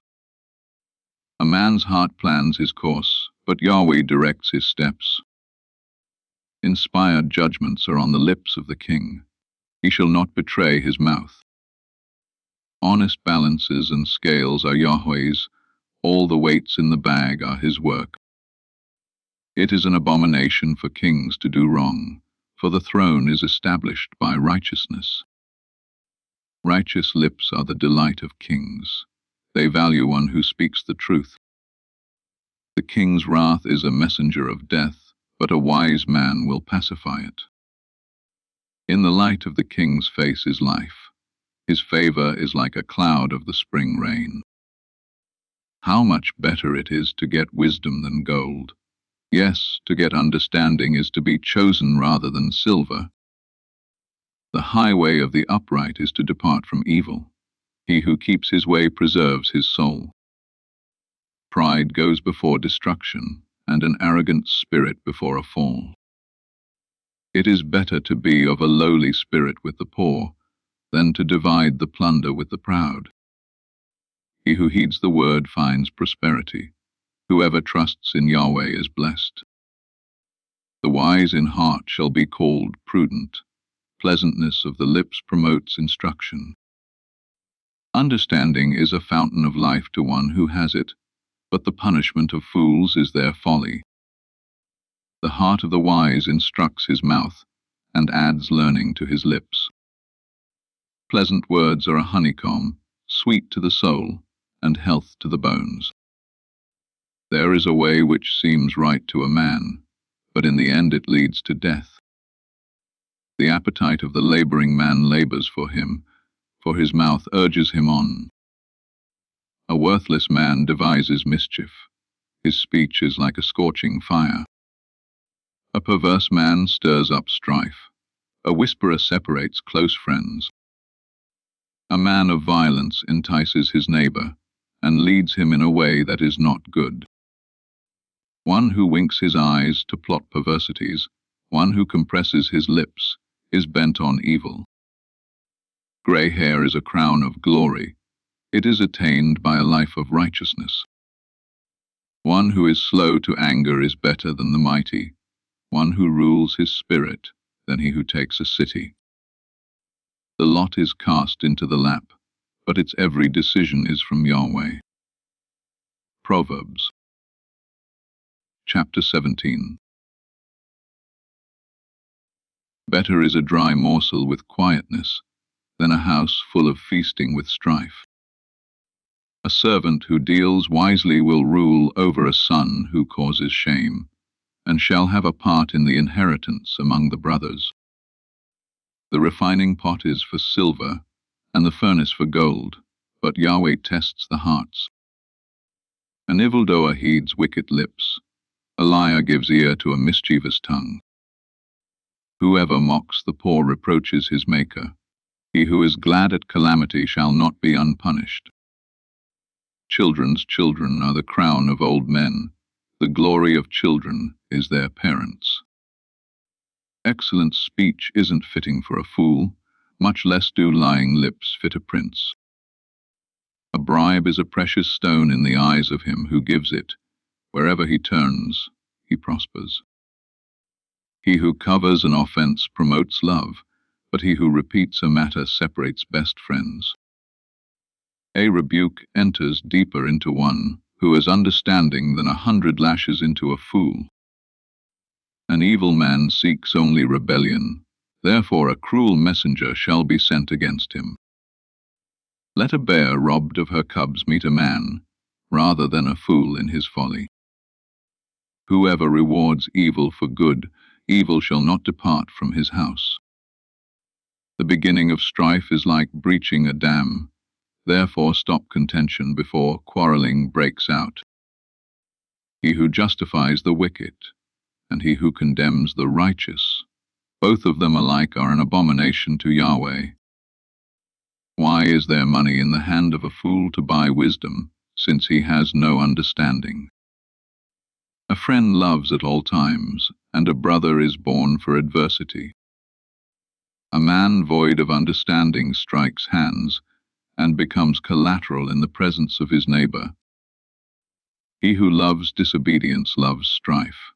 A man's heart plans his course, but Yahweh directs his steps. Inspired judgments are on the lips of the king. He shall not betray his mouth. Honest balances and scales are Yahweh's. All the weights in the bag are his work. It is an abomination for kings to do wrong, for the throne is established by righteousness. Righteous lips are the delight of kings. They value one who speaks the truth. The king's wrath is a messenger of death, but a wise man will pacify it. In the light of the king's face is life. His favor is like a cloud of the spring rain. How much better it is to get wisdom than gold. Yes, to get understanding is to be chosen rather than silver. The highway of the upright is to depart from evil. He who keeps his way preserves his soul. Pride goes before destruction, and an arrogant spirit before a fall. It is better to be of a lowly spirit with the poor than to divide the plunder with the proud. He who heeds the word finds prosperity. Whoever trusts in Yahweh is blessed. The wise in heart shall be called prudent. Pleasantness of the lips promotes instruction. Understanding is a fountain of life to one who has it, but the punishment of fools is their folly. The heart of the wise instructs his mouth, and adds learning to his lips. Pleasant words are a honeycomb, sweet to the soul, and health to the bones. There is a way which seems right to a man, but in the end it leads to death. The appetite of the laboring man labors for him, for his mouth urges him on. A worthless man devises mischief. His speech is like a scorching fire. A perverse man stirs up strife. A whisperer separates close friends. A man of violence entices his neighbor, and leads him in a way that is not good. One who winks his eyes to plot perversities, one who compresses his lips, is bent on evil. Gray hair is a crown of glory. It is attained by a life of righteousness. One who is slow to anger is better than the mighty, one who rules his spirit than he who takes a city. The lot is cast into the lap, but its every decision is from Yahweh. Proverbs, chapter 17. Better is a dry morsel with quietness than a house full of feasting with strife. A servant who deals wisely will rule over a son who causes shame, and shall have a part in the inheritance among the brothers. The refining pot is for silver, and the furnace for gold, but Yahweh tests the hearts. An evildoer heeds wicked lips. A liar gives ear to a mischievous tongue. Whoever mocks the poor reproaches his Maker. He who is glad at calamity shall not be unpunished. Children's children are the crown of old men. The glory of children is their parents. Excellent speech isn't fitting for a fool, much less do lying lips fit a prince. A bribe is a precious stone in the eyes of him who gives it. Wherever he turns, he prospers. He who covers an offense promotes love, but he who repeats a matter separates best friends. A rebuke enters deeper into one who is understanding than 100 lashes into a fool. An evil man seeks only rebellion, therefore a cruel messenger shall be sent against him. Let a bear robbed of her cubs meet a man, rather than a fool in his folly. Whoever rewards evil for good, evil shall not depart from his house. The beginning of strife is like breaching a dam, therefore stop contention before quarreling breaks out. He who justifies the wicked, and he who condemns the righteous, both of them alike are an abomination to Yahweh. Why is there money in the hand of a fool to buy wisdom, since he has no understanding? A friend loves at all times, and a brother is born for adversity. A man void of understanding strikes hands, and becomes collateral in the presence of his neighbor. He who loves disobedience loves strife.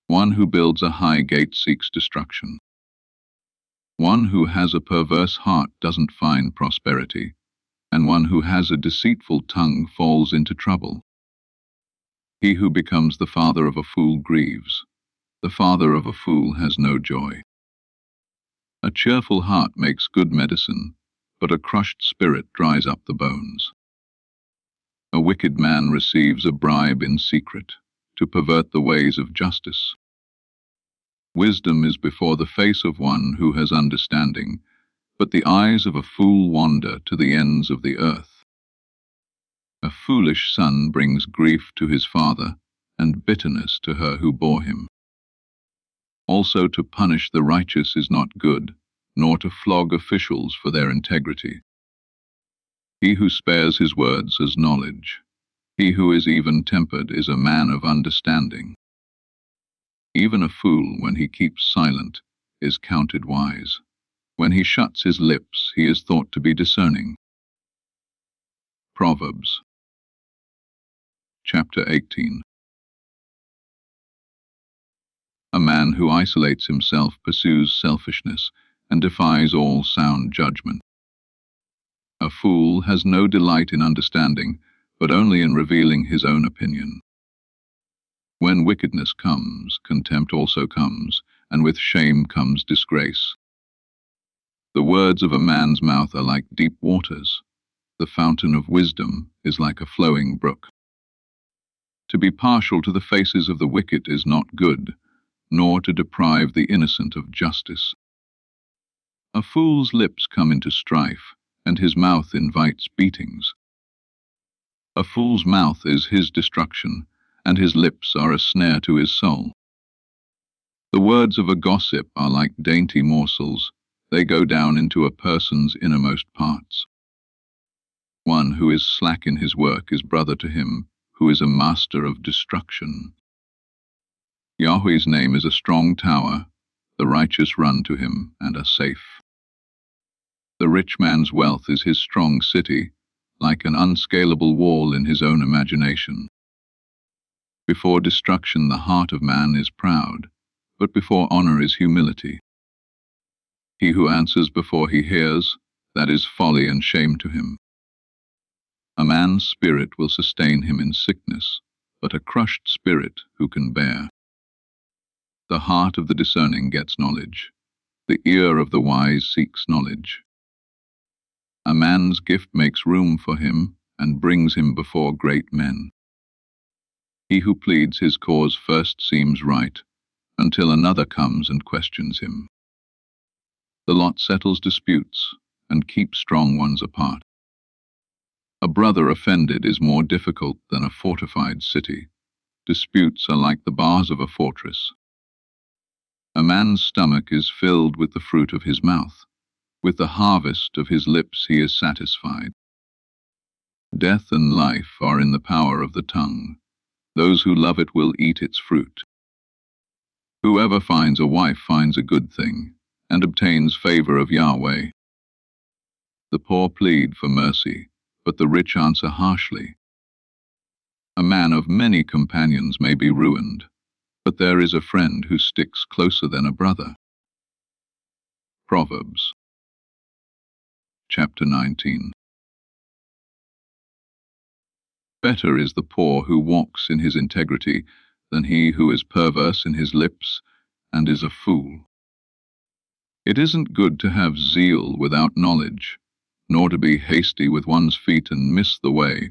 One who builds a high gate seeks destruction. One who has a perverse heart doesn't find prosperity, and one who has a deceitful tongue falls into trouble. He who becomes the father of a fool grieves. The father of a fool has no joy. A cheerful heart makes good medicine, but a crushed spirit dries up the bones. A wicked man receives a bribe in secret, to pervert the ways of justice. Wisdom is before the face of one who has understanding, but the eyes of a fool wander to the ends of the earth. A foolish son brings grief to his father, and bitterness to her who bore him. Also to punish the righteous is not good, nor to flog officials for their integrity. He who spares his words has knowledge. He who is even-tempered is a man of understanding. Even a fool, when he keeps silent, is counted wise. When he shuts his lips, he is thought to be discerning. Proverbs, chapter 18. A man who isolates himself pursues selfishness and defies all sound judgment. A fool has no delight in understanding, but only in revealing his own opinion. When wickedness comes, contempt also comes, and with shame comes disgrace. The words of a man's mouth are like deep waters. The fountain of wisdom is like a flowing brook. To be partial to the faces of the wicked is not good, nor to deprive the innocent of justice. A fool's lips come into strife, and his mouth invites beatings. A fool's mouth is his destruction, and his lips are a snare to his soul. The words of a gossip are like dainty morsels. They go down into a person's innermost parts. One who is slack in his work is brother to him who is a master of destruction. Yahweh's name is a strong tower. The righteous run to him and are safe. The rich man's wealth is his strong city, like an unscalable wall in his own imagination. Before destruction the heart of man is proud, but before honor is humility. He who answers before he hears, that is folly and shame to him. A man's spirit will sustain him in sickness, but a crushed spirit who can bear? The heart of the discerning gets knowledge. The ear of the wise seeks knowledge. A man's gift makes room for him and brings him before great men. He who pleads his cause first seems right, until another comes and questions him. The lot settles disputes and keeps strong ones apart. A brother offended is more difficult than a fortified city. Disputes are like the bars of a fortress. A man's stomach is filled with the fruit of his mouth. With the harvest of his lips he is satisfied. Death and life are in the power of the tongue. Those who love it will eat its fruit. Whoever finds a wife finds a good thing, and obtains favor of Yahweh. The poor plead for mercy, but the rich answer harshly. A man of many companions may be ruined, but there is a friend who sticks closer than a brother. Proverbs, chapter 19. Better is the poor who walks in his integrity than he who is perverse in his lips and is a fool. It isn't good to have zeal without knowledge, nor to be hasty with one's feet and miss the way.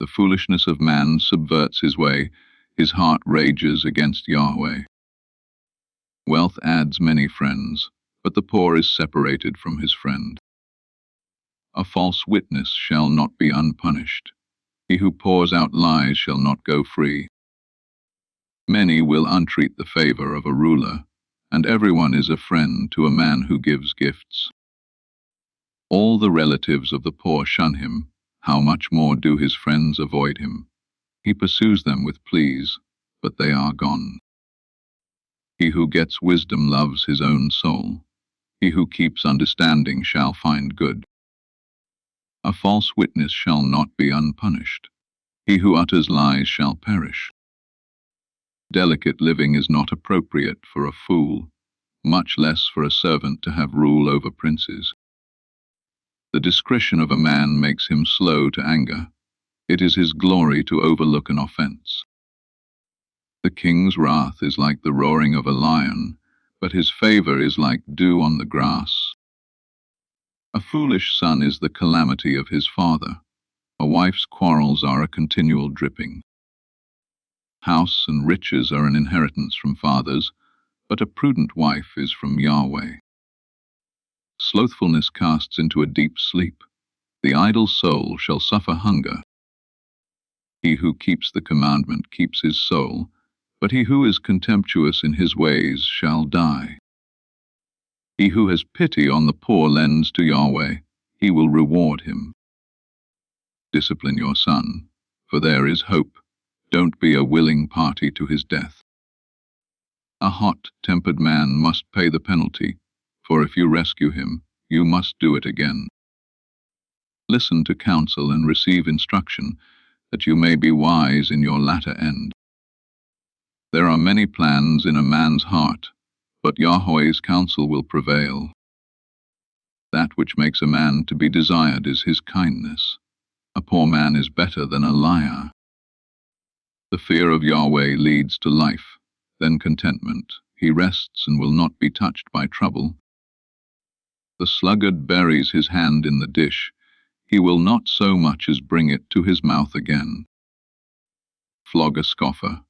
The foolishness of man subverts his way, his heart rages against Yahweh. Wealth adds many friends, but the poor is separated from his friend. A false witness shall not be unpunished. He who pours out lies shall not go free. Many will entreat the favor of a ruler, and everyone is a friend to a man who gives gifts. All the relatives of the poor shun him. How much more do his friends avoid him? He pursues them with pleas, but they are gone. He who gets wisdom loves his own soul. He who keeps understanding shall find good. A false witness shall not be unpunished. He who utters lies shall perish. Delicate living is not appropriate for a fool, much less for a servant to have rule over princes. The discretion of a man makes him slow to anger. It is his glory to overlook an offense. The king's wrath is like the roaring of a lion, but his favor is like dew on the grass. A foolish son is the calamity of his father. A wife's quarrels are a continual dripping. House and riches are an inheritance from fathers, but a prudent wife is from Yahweh. Slothfulness casts into a deep sleep. The idle soul shall suffer hunger. He who keeps the commandment keeps his soul, but he who is contemptuous in his ways shall die. He who has pity on the poor lends to Yahweh. He will reward him. Discipline your son, for there is hope. Don't be a willing party to his death. A hot-tempered man must pay the penalty, for if you rescue him, you must do it again. Listen to counsel and receive instruction, that you may be wise in your latter end. There are many plans in a man's heart, but Yahweh's counsel will prevail. That which makes a man to be desired is his kindness. A poor man is better than a liar. The fear of Yahweh leads to life, then contentment. He rests and will not be touched by trouble. The sluggard buries his hand in the dish. He will not so much as bring it to his mouth again. Flog a scoffer,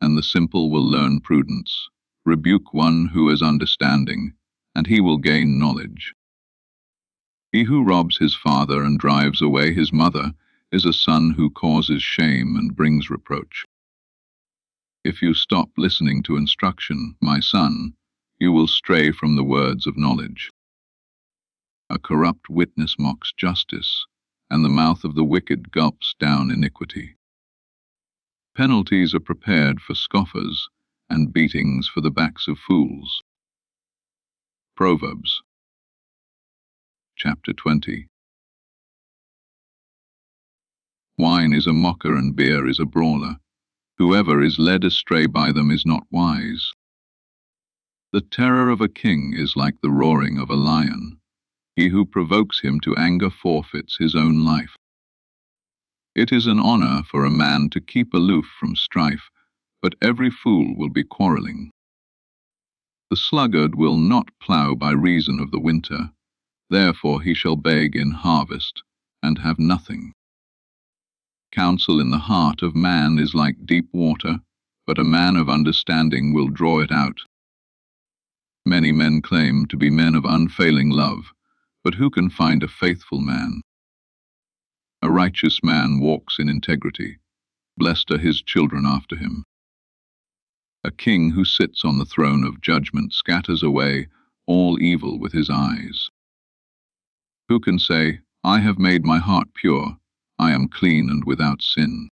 and the simple will learn prudence. Rebuke one who is understanding, and he will gain knowledge. He who robs his father and drives away his mother is a son who causes shame and brings reproach. If you stop listening to instruction, my son, you will stray from the words of knowledge. A corrupt witness mocks justice, and the mouth of the wicked gulps down iniquity. Penalties are prepared for scoffers, and beatings for the backs of fools. Proverbs, chapter 20. Wine is a mocker and beer is a brawler. Whoever is led astray by them is not wise. The terror of a king is like the roaring of a lion. He who provokes him to anger forfeits his own life. It is an honor for a man to keep aloof from strife, but every fool will be quarreling. The sluggard will not plough by reason of the winter. Therefore he shall beg in harvest, and have nothing. Counsel in the heart of man is like deep water, but a man of understanding will draw it out. Many men claim to be men of unfailing love, but who can find a faithful man? A righteous man walks in integrity. Blessed are his children after him. A king who sits on the throne of judgment scatters away all evil with his eyes. Who can say, I have made my heart pure, I am clean and without sin?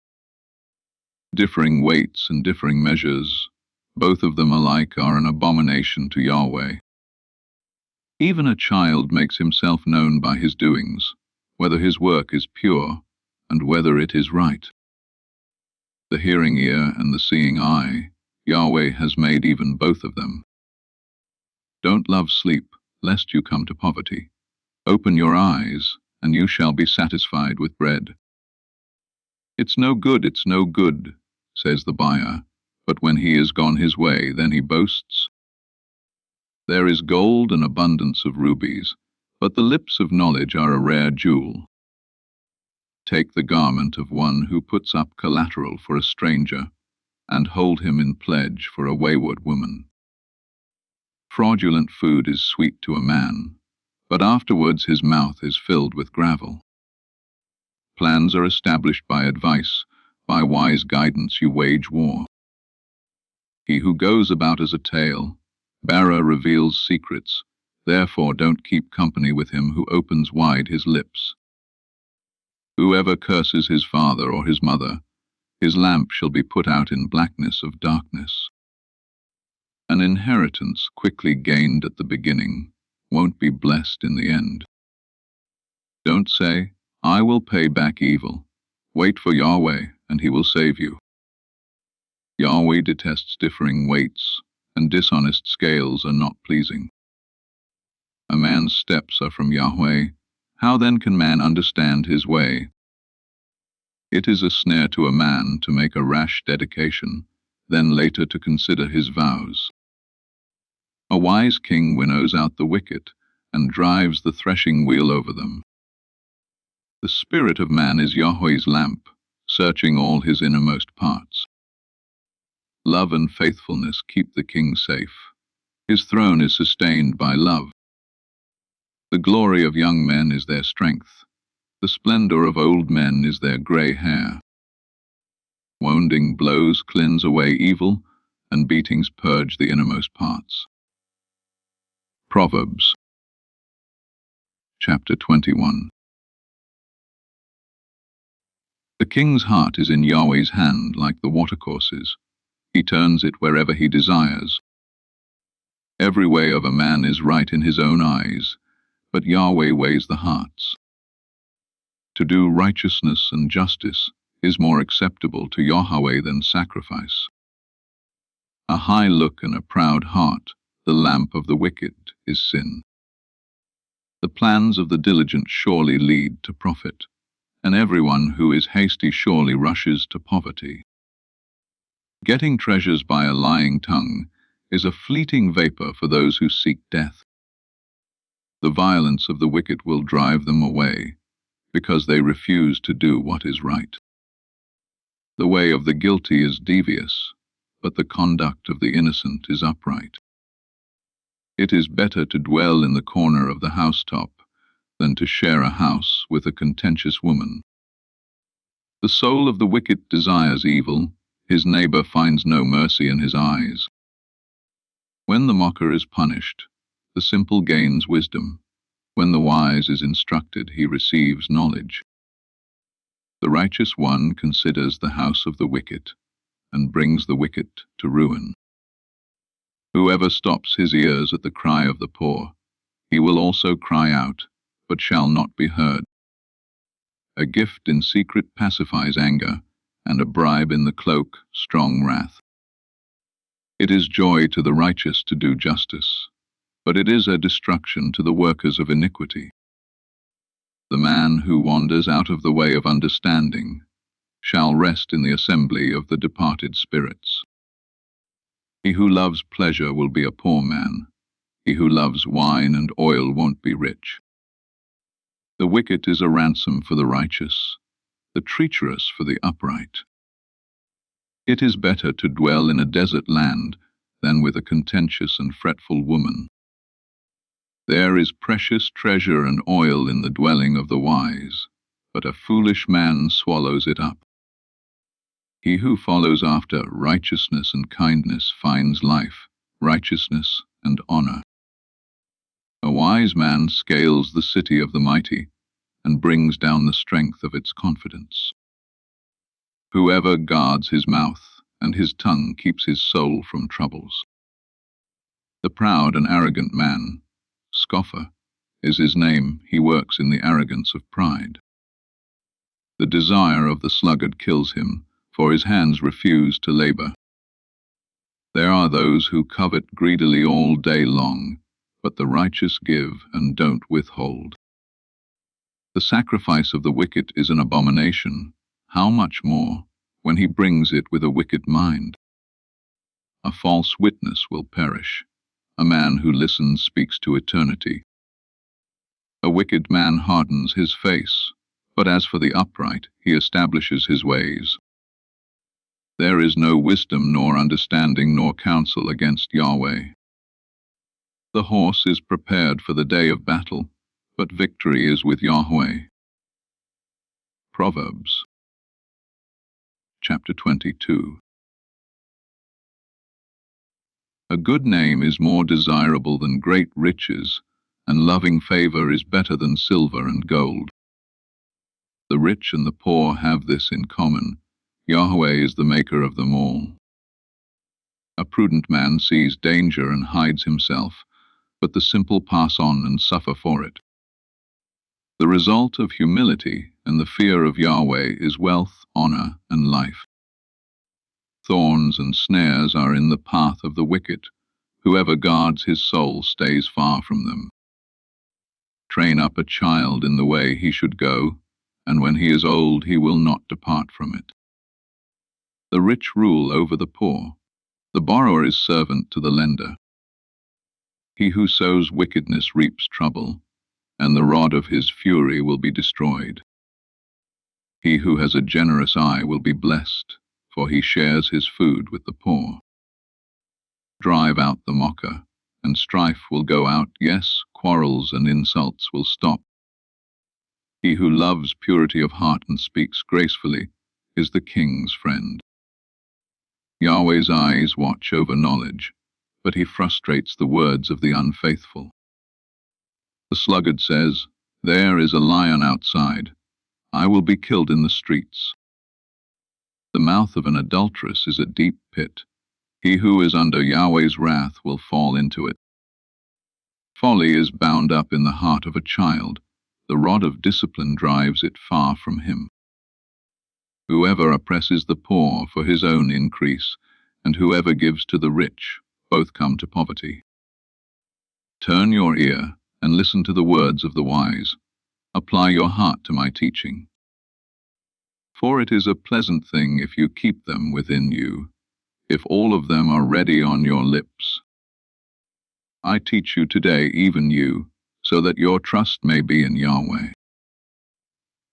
Differing weights and differing measures, both of them alike are an abomination to Yahweh. Even a child makes himself known by his doings, whether his work is pure, and whether it is right. The hearing ear and the seeing eye Yahweh has made even both of them. Don't love sleep, lest you come to poverty. Open your eyes, and you shall be satisfied with bread. It's no good, says the buyer, but when he is gone his way, then he boasts. There is gold and abundance of rubies, but the lips of knowledge are a rare jewel. Take the garment of one who puts up collateral for a stranger, and hold him in pledge for a wayward woman. Fraudulent food is sweet to a man, but afterwards his mouth is filled with gravel. Plans are established by advice, by wise guidance you wage war. He who goes about as a tale bearer reveals secrets, therefore don't keep company with him who opens wide his lips. Whoever curses his father or his mother, his lamp shall be put out in blackness of darkness. An inheritance quickly gained at the beginning won't be blessed in the end. Don't say, I will pay back evil. Wait for Yahweh, and he will save you. Yahweh detests differing weights, and dishonest scales are not pleasing. A man's steps are from Yahweh. How then can man understand his way? It is a snare to a man to make a rash dedication, then later to consider his vows. A wise king winnows out the wicked, and drives the threshing wheel over them. The spirit of man is Yahweh's lamp, searching all his innermost parts. Love and faithfulness keep the king safe. His throne is sustained by love. The glory of young men is their strength. The splendor of old men is their gray hair. Wounding blows cleanse away evil, and beatings purge the innermost parts. Proverbs, chapter 21. The king's heart is in Yahweh's hand like the watercourses. He turns it wherever he desires. Every way of a man is right in his own eyes, but Yahweh weighs the hearts. To do righteousness and justice is more acceptable to Yahweh than sacrifice. A high look and a proud heart, the lamp of the wicked, is sin. The plans of the diligent surely lead to profit, and everyone who is hasty surely rushes to poverty. Getting treasures by a lying tongue is a fleeting vapor for those who seek death. The violence of the wicked will drive them away, because they refuse to do what is right. The way of the guilty is devious, but the conduct of the innocent is upright. It is better to dwell in the corner of the housetop than to share a house with a contentious woman. The soul of the wicked desires evil, his neighbor finds no mercy in his eyes. When the mocker is punished, the simple gains wisdom. When the wise is instructed, he receives knowledge. The righteous one considers the house of the wicked, and brings the wicked to ruin. Whoever stops his ears at the cry of the poor, he will also cry out, but shall not be heard. A gift in secret pacifies anger, and a bribe in the cloak strong wrath. It is joy to the righteous to do justice, but it is a destruction to the workers of iniquity. The man who wanders out of the way of understanding shall rest in the assembly of the departed spirits. He who loves pleasure will be a poor man. He who loves wine and oil won't be rich. The wicked is a ransom for the righteous, the treacherous for the upright. It is better to dwell in a desert land than with a contentious and fretful woman. There is precious treasure and oil in the dwelling of the wise, but a foolish man swallows it up. He who follows after righteousness and kindness finds life, righteousness, and honor. A wise man scales the city of the mighty, and brings down the strength of its confidence. Whoever guards his mouth and his tongue keeps his soul from troubles. The proud and arrogant man, scoffer, is his name. He works in the arrogance of pride. The desire of the sluggard kills him, for his hands refuse to labor. There are those who covet greedily all day long, but the righteous give and don't withhold. The sacrifice of the wicked is an abomination, how much more when he brings it with a wicked mind? A false witness will perish. A man who listens speaks to eternity. A wicked man hardens his face, but as for the upright, he establishes his ways. There is no wisdom nor understanding nor counsel against Yahweh. The horse is prepared for the day of battle, but victory is with Yahweh. Proverbs chapter 22. A good name is more desirable than great riches, and loving favor is better than silver and gold. The rich and the poor have this in common: Yahweh is the maker of them all. A prudent man sees danger and hides himself, but the simple pass on and suffer for it. The result of humility and the fear of Yahweh is wealth, honor, and life. Thorns and snares are in the path of the wicked. Whoever guards his soul stays far from them. Train up a child in the way he should go, and when he is old he will not depart from it. The rich rule over the poor. The borrower is servant to the lender. He who sows wickedness reaps trouble, and the rod of his fury will be destroyed. He who has a generous eye will be blessed, for he shares his food with the poor. Drive out the mocker, and strife will go out, yes, quarrels and insults will stop. He who loves purity of heart and speaks gracefully is the king's friend. Yahweh's eyes watch over knowledge, but he frustrates the words of the unfaithful. The sluggard says, "There is a lion outside. I will be killed in the streets." The mouth of an adulteress is a deep pit. He who is under Yahweh's wrath will fall into it. Folly is bound up in the heart of a child. The rod of discipline drives it far from him. Whoever oppresses the poor for his own increase, and whoever gives to the rich, both come to poverty. Turn your ear and listen to the words of the wise. Apply your heart to my teaching. For it is a pleasant thing if you keep them within you, if all of them are ready on your lips. I teach you today, even you, so that your trust may be in Yahweh.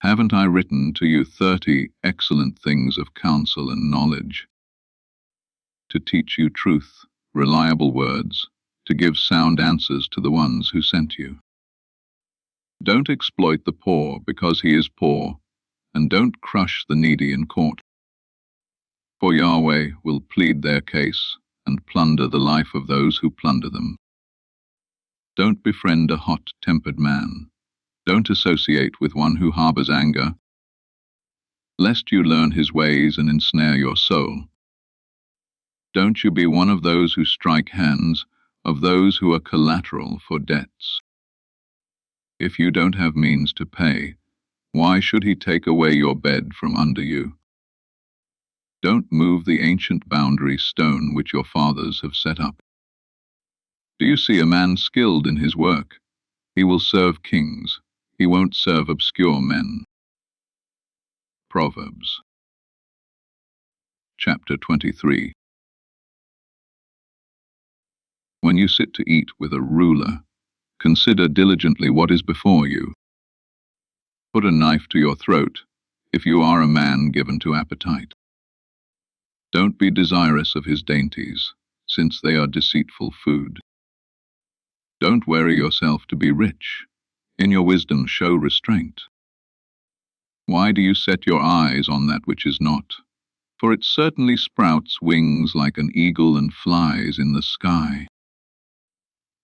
Haven't I written to you 30 excellent things of counsel and knowledge? To teach you truth, reliable words, to give sound answers to the ones who sent you. Don't exploit the poor because he is poor, and don't crush the needy in court. For Yahweh will plead their case and plunder the life of those who plunder them. Don't befriend a hot-tempered man. Don't associate with one who harbors anger, lest you learn his ways and ensnare your soul. Don't you be one of those who strike hands, of those who are collateral for debts. If you don't have means to pay, why should he take away your bed from under you? Don't move the ancient boundary stone which your fathers have set up. Do you see a man skilled in his work? He will serve kings. He won't serve obscure men. Proverbs chapter 23. When you sit to eat with a ruler, consider diligently what is before you. Put a knife to your throat, if you are a man given to appetite. Don't be desirous of his dainties, since they are deceitful food. Don't worry yourself to be rich. In your wisdom show restraint. Why do you set your eyes on that which is not? For it certainly sprouts wings like an eagle and flies in the sky.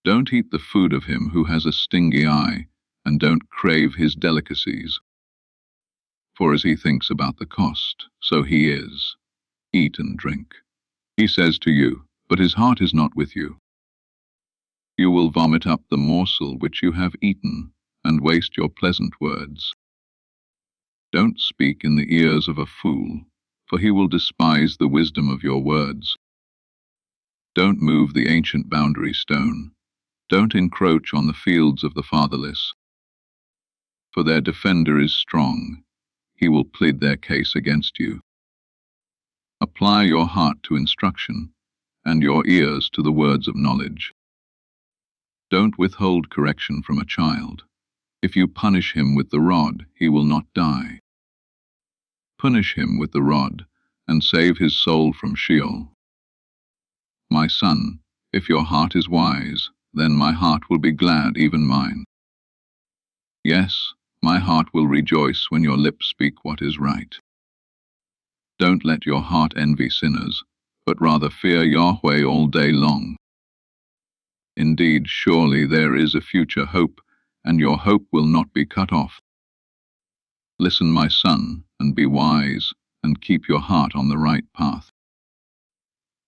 Don't eat the food of him who has a stingy eye, and don't crave his delicacies. For as he thinks about the cost, so he is. Eat and drink. He says to you, but his heart is not with you. You will vomit up the morsel which you have eaten, and waste your pleasant words. Don't speak in the ears of a fool, for he will despise the wisdom of your words. Don't move the ancient boundary stone. Don't encroach on the fields of the fatherless. For their defender is strong. He will plead their case against you. Apply your heart to instruction, and your ears to the words of knowledge. Don't withhold correction from a child. If you punish him with the rod, he will not die. Punish him with the rod, and save his soul from Sheol. My son, if your heart is wise, then my heart will be glad, even mine. Yes, my heart will rejoice when your lips speak what is right. Don't let your heart envy sinners, but rather fear Yahweh all day long. Indeed, surely there is a future hope, and your hope will not be cut off. Listen, my son, and be wise, and keep your heart on the right path.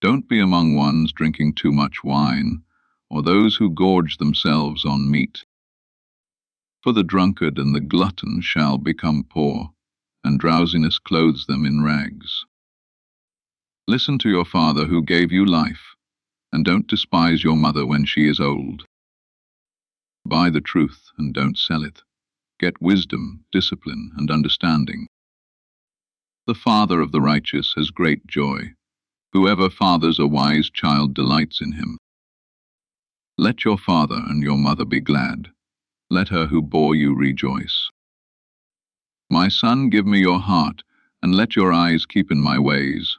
Don't be among ones drinking too much wine, or those who gorge themselves on meat. For the drunkard and the glutton shall become poor, and drowsiness clothes them in rags. Listen to your father who gave you life, and don't despise your mother when she is old. Buy the truth and don't sell it. Get wisdom, discipline, and understanding. The father of the righteous has great joy. Whoever fathers a wise child delights in him. Let your father and your mother be glad. Let her who bore you rejoice. My son, give me your heart, and let your eyes keep in my ways.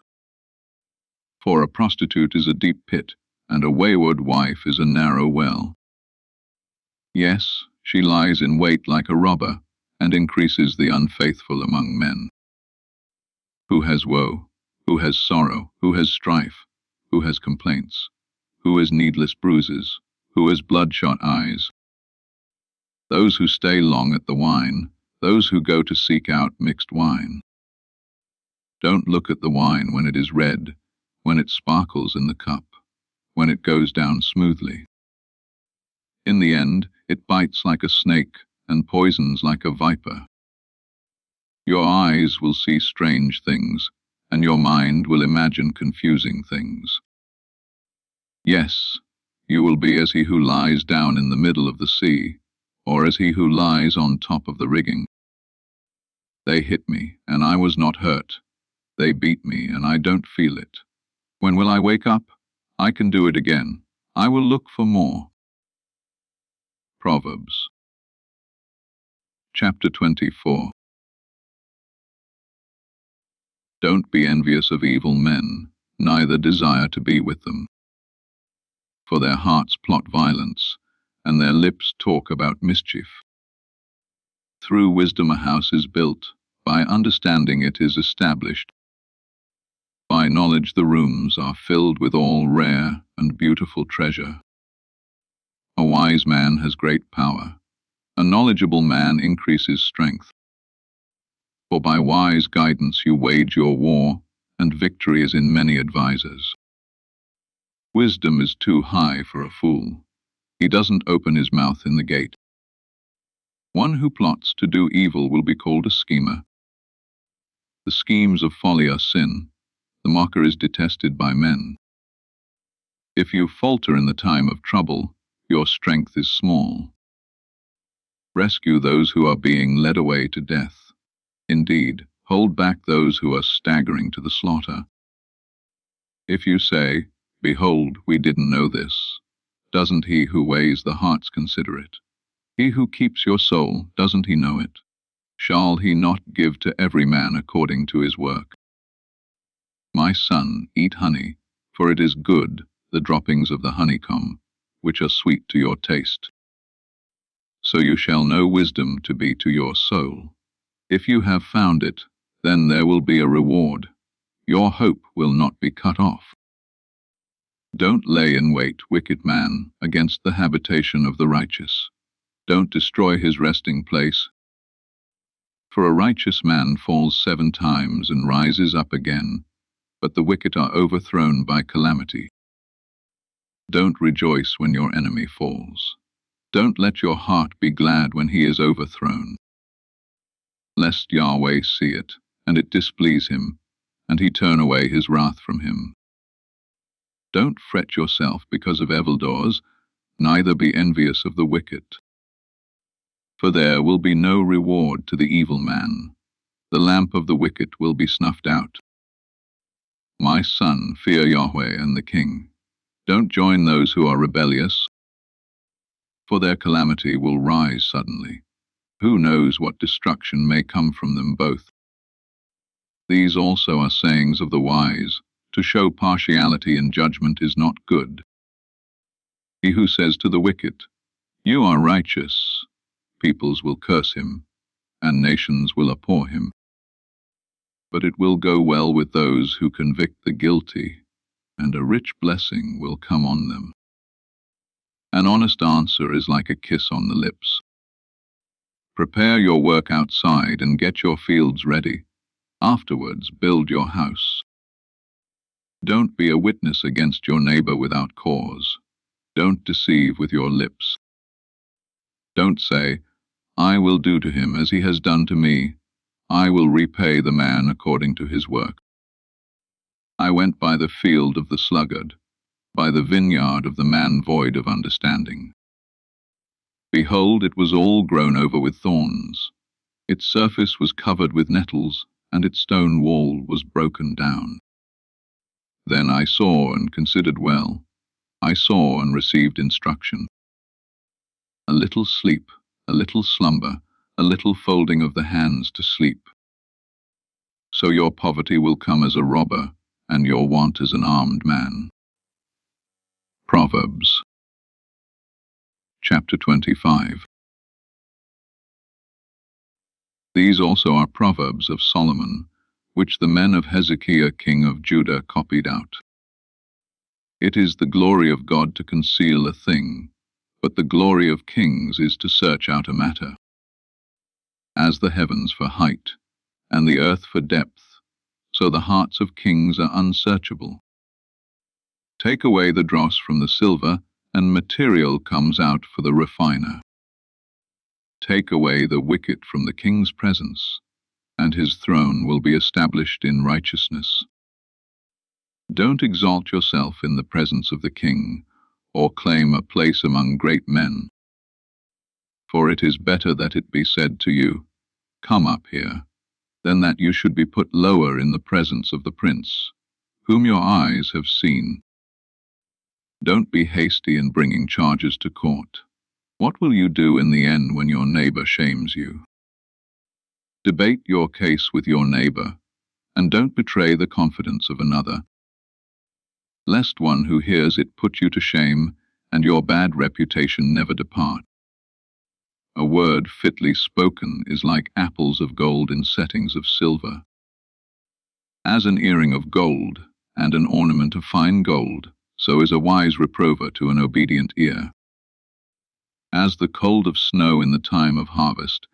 For a prostitute is a deep pit, and a wayward wife is a narrow well. Yes, she lies in wait like a robber, and increases the unfaithful among men. Who has woe? Who has sorrow? Who has strife? Who has complaints? Who has needless bruises? Who has bloodshot eyes? Those who stay long at the wine, those who go to seek out mixed wine. Don't look at the wine when it is red, when it sparkles in the cup, when it goes down smoothly. In the end, it bites like a snake and poisons like a viper. Your eyes will see strange things, and your mind will imagine confusing things. Yes, you will be as he who lies down in the middle of the sea, or as he who lies on top of the rigging. They hit me, and I was not hurt. They beat me, and I don't feel it. When will I wake up? I can do it again. I will look for more. Proverbs. Chapter 24. Don't be envious of evil men, neither desire to be with them. For their hearts plot violence, and their lips talk about mischief. Through wisdom a house is built, by understanding it is established. By knowledge the rooms are filled with all rare and beautiful treasure. A wise man has great power. A knowledgeable man increases strength. For by wise guidance you wage your war, and victory is in many advisers. Wisdom is too high for a fool. He doesn't open his mouth in the gate. One who plots to do evil will be called a schemer. The schemes of folly are sin. The mocker is detested by men. If you falter in the time of trouble, your strength is small. Rescue those who are being led away to death. Indeed, hold back those who are staggering to the slaughter. If you say, "Behold, we didn't know this," doesn't he who weighs the hearts consider it? He who keeps your soul, doesn't he know it? Shall he not give to every man according to his work? My son, eat honey, for it is good, the droppings of the honeycomb, which are sweet to your taste. So you shall know wisdom to be to your soul. If you have found it, then there will be a reward. Your hope will not be cut off. Don't lay in wait, wicked man, against the habitation of the righteous. Don't destroy his resting place. For a righteous man falls 7 times and rises up again, but the wicked are overthrown by calamity. Don't rejoice when your enemy falls. Don't let your heart be glad when he is overthrown. Lest Yahweh see it, and it displease him, and he turn away his wrath from him. Don't fret yourself because of evildoers, neither be envious of the wicked. For there will be no reward to the evil man. The lamp of the wicked will be snuffed out. My son, fear Yahweh and the king. Don't join those who are rebellious, for their calamity will rise suddenly. Who knows what destruction may come from them both? These also are sayings of the wise. To show partiality in judgment is not good. He who says to the wicked, "You are righteous," peoples will curse him, and nations will abhor him. But it will go well with those who convict the guilty, and a rich blessing will come on them. An honest answer is like a kiss on the lips. Prepare your work outside and get your fields ready. Afterwards, build your house. Don't be a witness against your neighbor without cause. Don't deceive with your lips. Don't say, "I will do to him as he has done to me. I will repay the man according to his work." I went by the field of the sluggard, by the vineyard of the man void of understanding. Behold, it was all grown over with thorns. Its surface was covered with nettles, and its stone wall was broken down. Then I saw and considered well. I saw and received instruction. A little sleep, a little slumber, a little folding of the hands to sleep. So your poverty will come as a robber, and your want as an armed man. Proverbs chapter 25. These also are Proverbs of Solomon, which the men of Hezekiah king of Judah copied out. It is the glory of God to conceal a thing, but the glory of kings is to search out a matter. As the heavens for height, and the earth for depth, so the hearts of kings are unsearchable. Take away the dross from the silver, and material comes out for the refiner. Take away the wicked from the king's presence, and his throne will be established in righteousness. Don't exalt yourself in the presence of the king, or claim a place among great men. For it is better that it be said to you, "Come up here," than that you should be put lower in the presence of the prince, whom your eyes have seen. Don't be hasty in bringing charges to court. What will you do in the end when your neighbor shames you? Debate your case with your neighbor, and don't betray the confidence of another, lest one who hears it put you to shame, and your bad reputation never depart. A word fitly spoken is like apples of gold in settings of silver. As an earring of gold, and an ornament of fine gold, so is a wise reprover to an obedient ear. As the cold of snow in the time of harvest,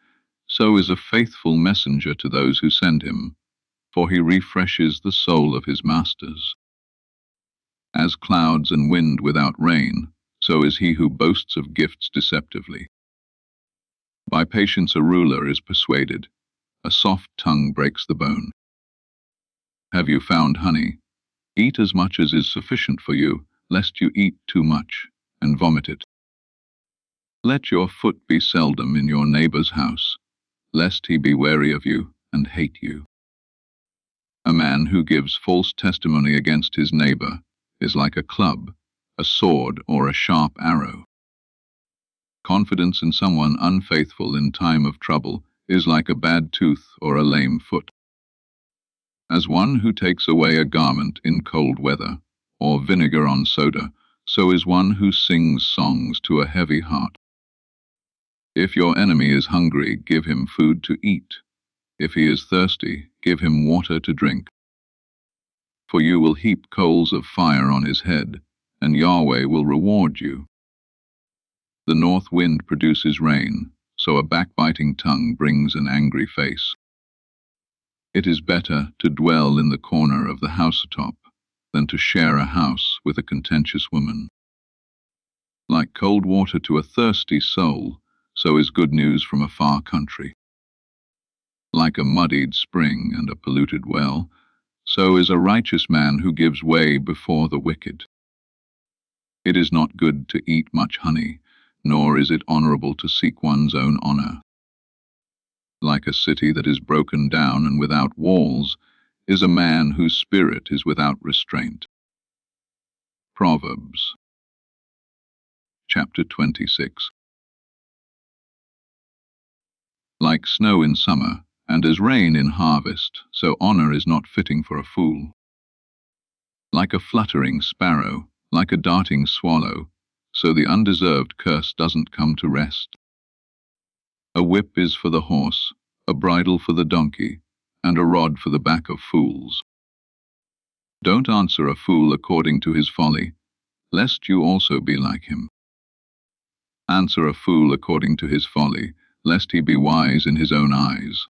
so is a faithful messenger to those who send him, for he refreshes the soul of his masters. As clouds and wind without rain, so is he who boasts of gifts deceptively. By patience a ruler is persuaded, a soft tongue breaks the bone. Have you found honey? Eat as much as is sufficient for you, lest you eat too much, and vomit it. Let your foot be seldom in your neighbor's house, lest he be wary of you and hate you. A man who gives false testimony against his neighbor is like a club, a sword, or a sharp arrow. Confidence in someone unfaithful in time of trouble is like a bad tooth or a lame foot. As one who takes away a garment in cold weather, or vinegar on soda, so is one who sings songs to a heavy heart. If your enemy is hungry, give him food to eat. If he is thirsty, give him water to drink. For you will heap coals of fire on his head, and Yahweh will reward you. The north wind produces rain, so a backbiting tongue brings an angry face. It is better to dwell in the corner of the housetop than to share a house with a contentious woman. Like cold water to a thirsty soul, so is good news from a far country. Like a muddied spring and a polluted well, so is a righteous man who gives way before the wicked. It is not good to eat much honey, nor is it honorable to seek one's own honor. Like a city that is broken down and without walls is a man whose spirit is without restraint. Proverbs, chapter 26. Like snow in summer, and as rain in harvest, so honor is not fitting for a fool. Like a fluttering sparrow, like a darting swallow, so the undeserved curse doesn't come to rest. A whip is for the horse, a bridle for the donkey, and a rod for the back of fools. Don't answer a fool according to his folly, lest you also be like him. Answer a fool according to his folly, lest he be wise in his own eyes.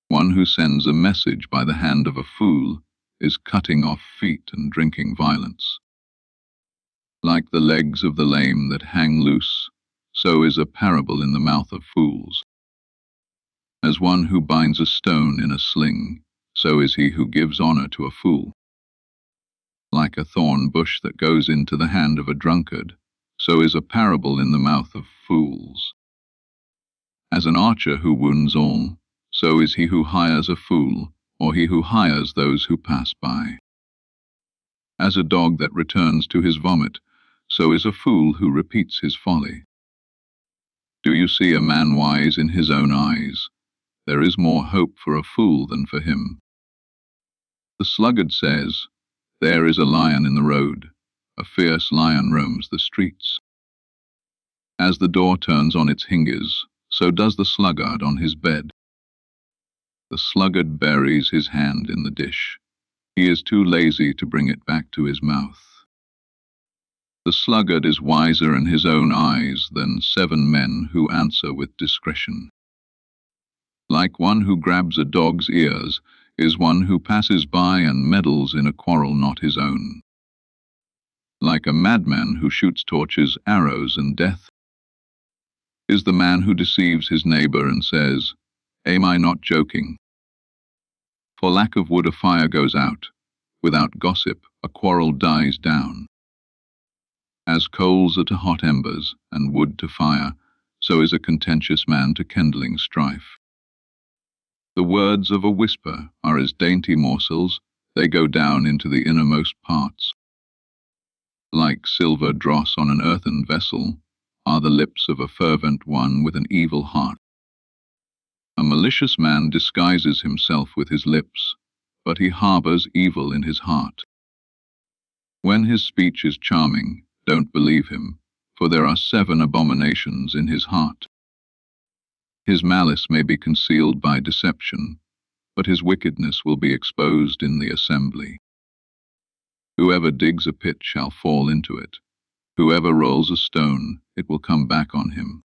One who sends a message by the hand of a fool is cutting off feet and drinking violence. Like the legs of the lame that hang loose, so is a parable in the mouth of fools. As one who binds a stone in a sling, so is he who gives honor to a fool. Like a thorn bush that goes into the hand of a drunkard, so is a parable in the mouth of fools. As an archer who wounds all, so is he who hires a fool, or he who hires those who pass by. As a dog that returns to his vomit, so is a fool who repeats his folly. Do you see a man wise in his own eyes? There is more hope for a fool than for him. The sluggard says, "There is a lion in the road. A fierce lion roams the streets." As the door turns on its hinges, so does the sluggard on his bed. The sluggard buries his hand in the dish. He is too lazy to bring it back to his mouth. The sluggard is wiser in his own eyes than 7 men who answer with discretion. Like one who grabs a dog's ears is one who passes by and meddles in a quarrel not his own. Like a madman who shoots torches, arrows, and death is the man who deceives his neighbor and says, "Am I not joking?" For lack of wood a fire goes out. Without gossip a quarrel dies down. As coals are to hot embers, and wood to fire, so is a contentious man to kindling strife. The words of a whisper are as dainty morsels, they go down into the innermost parts. Like silver dross on an earthen vessel are the lips of a fervent one with an evil heart. A malicious man disguises himself with his lips, but he harbors evil in his heart. When his speech is charming, don't believe him, for there are 7 abominations in his heart. His malice may be concealed by deception, but his wickedness will be exposed in the assembly. Whoever digs a pit shall fall into it. Whoever rolls a stone, it will come back on him.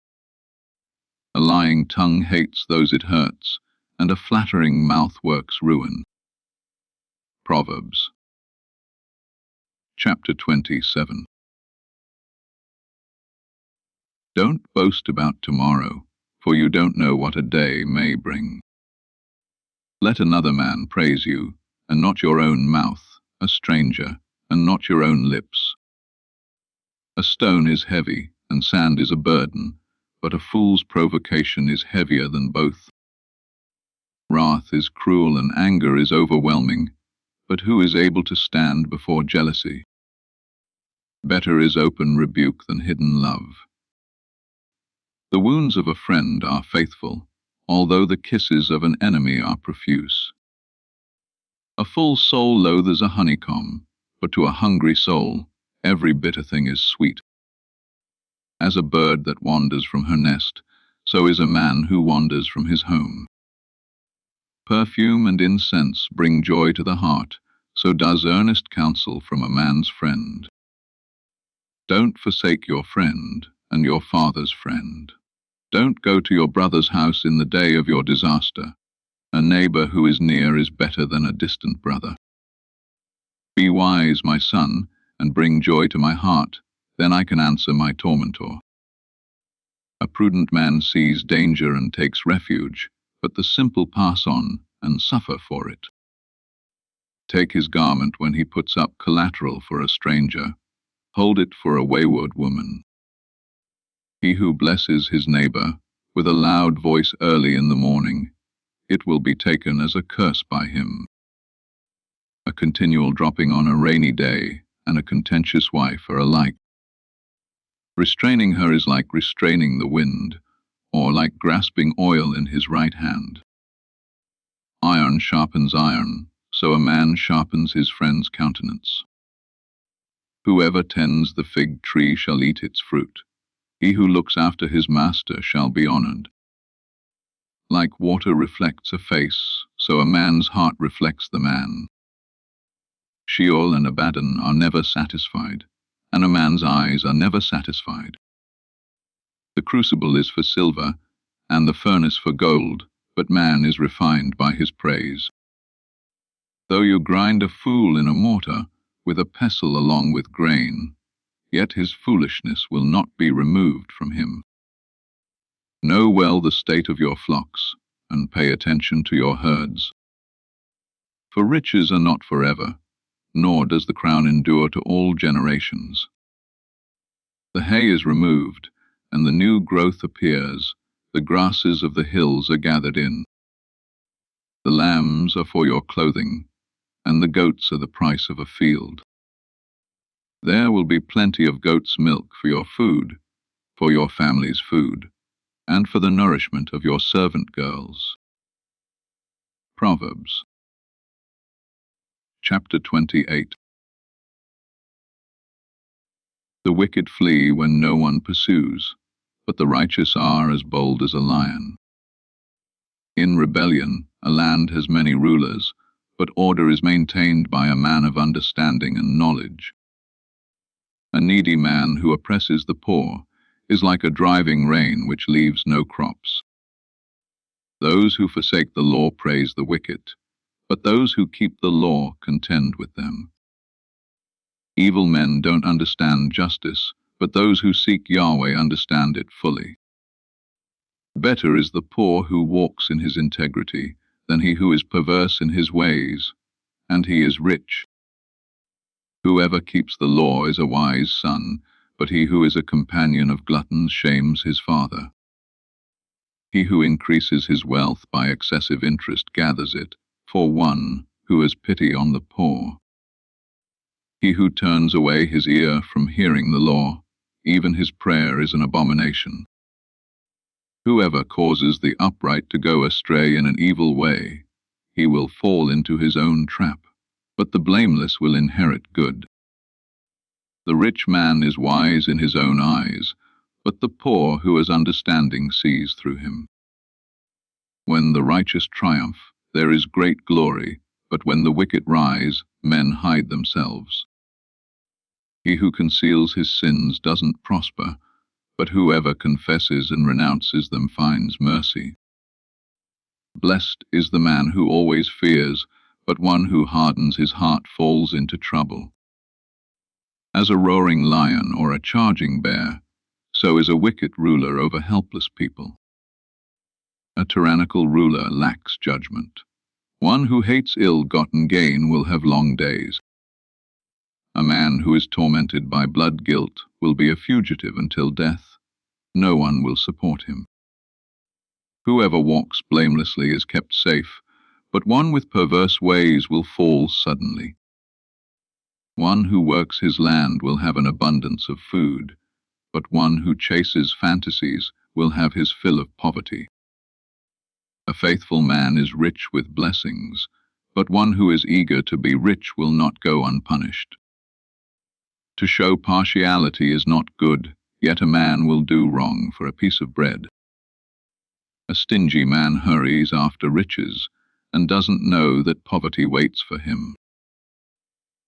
A lying tongue hates those it hurts, and a flattering mouth works ruin. Proverbs, chapter 27. Don't boast about tomorrow, for you don't know what a day may bring. Let another man praise you, and not your own mouth, a stranger, and not your own lips. A stone is heavy, and sand is a burden, but a fool's provocation is heavier than both. Wrath is cruel and anger is overwhelming, but who is able to stand before jealousy? Better is open rebuke than hidden love. The wounds of a friend are faithful, although the kisses of an enemy are profuse. A full soul loathes a honeycomb, but to a hungry soul every bitter thing is sweet. As a bird that wanders from her nest, so is a man who wanders from his home. Perfume and incense bring joy to the heart, so does earnest counsel from a man's friend. Don't forsake your friend and your father's friend. Don't go to your brother's house in the day of your disaster. A neighbor who is near is better than a distant brother. Be wise, my son, and bring joy to my heart, then I can answer my tormentor. A prudent man sees danger and takes refuge, but the simple pass on and suffer for it. Take his garment when he puts up collateral for a stranger. hold it for a wayward woman. He who blesses his neighbor with a loud voice early in the morning, it will be taken as a curse by him. A continual dropping on a rainy day and a contentious wife are alike. Restraining her is like restraining the wind, or like grasping oil in his right hand. Iron sharpens iron, so a man sharpens his friend's countenance. Whoever tends the fig tree shall eat its fruit. He who looks after his master shall be honored. Like water reflects a face, so a man's heart reflects the man. Sheol and Abaddon are never satisfied, and a man's eyes are never satisfied. The crucible is for silver, and the furnace for gold, but man is refined by his praise. Though you grind a fool in a mortar, with a pestle along with grain, yet his foolishness will not be removed from him. Know well the state of your flocks, and pay attention to your herds. For riches are not forever, nor does the crown endure to all generations. The hay is removed, and the new growth appears, the grasses of the hills are gathered in. The lambs are for your clothing, and the goats are the price of a field. There will be plenty of goat's milk for your family's food, and for the nourishment of your servant girls. Proverbs. Chapter 28. The wicked flee when no one pursues, but the righteous are as bold as a lion. In rebellion, a land has many rulers, but order is maintained by a man of understanding and knowledge. A needy man who oppresses the poor is like a driving rain which leaves no crops. Those who forsake the law praise the wicked, but those who keep the law contend with them. Evil men don't understand justice, but those who seek Yahweh understand it fully. Better is the poor who walks in his integrity than he who is perverse in his ways, and he is rich. Whoever keeps the law is a wise son, but he who is a companion of gluttons shames his father. He who increases his wealth by excessive interest gathers it, for one who has pity on the poor. He who turns away his ear from hearing the law, even his prayer is an abomination. Whoever causes the upright to go astray in an evil way, he will fall into his own trap, but the blameless will inherit good. The rich man is wise in his own eyes, but the poor who has understanding sees through him. When the righteous triumph, there is great glory, but when the wicked rise, men hide themselves. He who conceals his sins doesn't prosper, but whoever confesses and renounces them finds mercy. Blessed is the man who always fears, but one who hardens his heart falls into trouble. As a roaring lion or a charging bear, so is a wicked ruler over helpless people. A tyrannical ruler lacks judgment. One who hates ill-gotten gain will have long days. A man who is tormented by blood guilt will be a fugitive until death. No one will support him. Whoever walks blamelessly is kept safe, but one with perverse ways will fall suddenly. One who works his land will have an abundance of food, but one who chases fantasies will have his fill of poverty. A faithful man is rich with blessings, but one who is eager to be rich will not go unpunished. To show partiality is not good, yet a man will do wrong for a piece of bread. A stingy man hurries after riches, and doesn't know that poverty waits for him.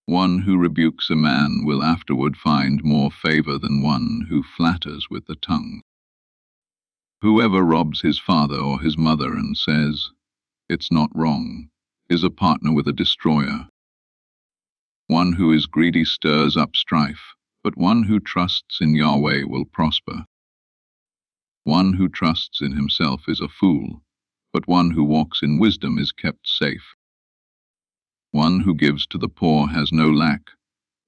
One who rebukes a man will afterward find more favor than one who flatters with the tongue. Whoever robs his father or his mother and says, "It's not wrong," is a partner with a destroyer. One who is greedy stirs up strife, but one who trusts in Yahweh will prosper. One who trusts in himself is a fool, but one who walks in wisdom is kept safe. One who gives to the poor has no lack,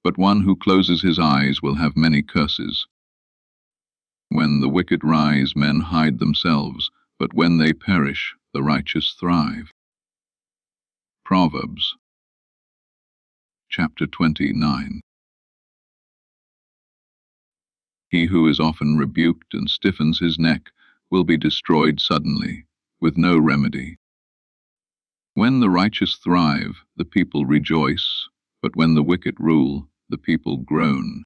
but one who closes his eyes will have many curses. When the wicked rise, men hide themselves, but when they perish, the righteous thrive. Proverbs, chapter 29. He who is often rebuked and stiffens his neck will be destroyed suddenly, with no remedy. When the righteous thrive, the people rejoice, but when the wicked rule, the people groan.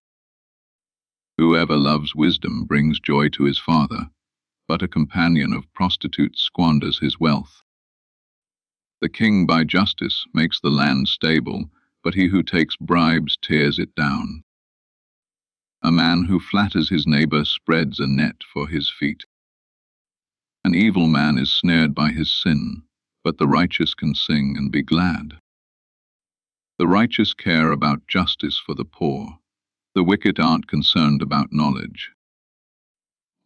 Whoever loves wisdom brings joy to his father, but a companion of prostitutes squanders his wealth. The king by justice makes the land stable, but he who takes bribes tears it down. A man who flatters his neighbor spreads a net for his feet. An evil man is snared by his sin, but the righteous can sing and be glad. The righteous care about justice for the poor. The wicked aren't concerned about knowledge.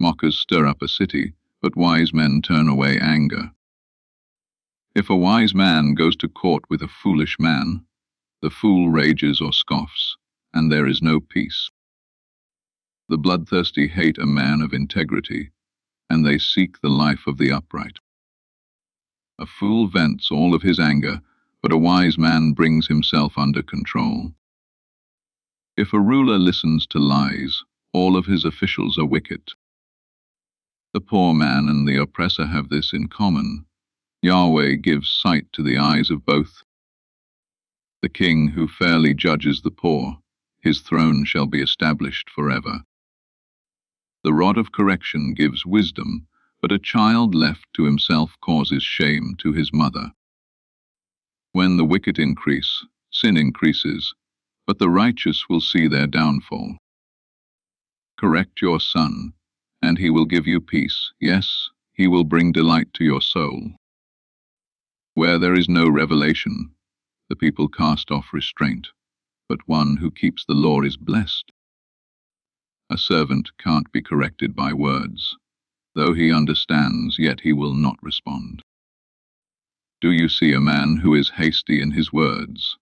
Mockers stir up a city, but wise men turn away anger. If a wise man goes to court with a foolish man, the fool rages or scoffs, and there is no peace. The bloodthirsty hate a man of integrity, and they seek the life of the upright. A fool vents all of his anger, but a wise man brings himself under control. If a ruler listens to lies, all of his officials are wicked. The poor man and the oppressor have this in common. Yahweh gives sight to the eyes of both. The king who fairly judges the poor, his throne shall be established forever. The rod of correction gives wisdom, but a child left to himself causes shame to his mother. When the wicked increase, sin increases, but the righteous will see their downfall. Correct your son, and he will give you peace. Yes, he will bring delight to your soul. Where there is no revelation, the people cast off restraint, but one who keeps the law is blessed. A servant can't be corrected by words. Though he understands, yet he will not respond. Do you see a man who is hasty in his words?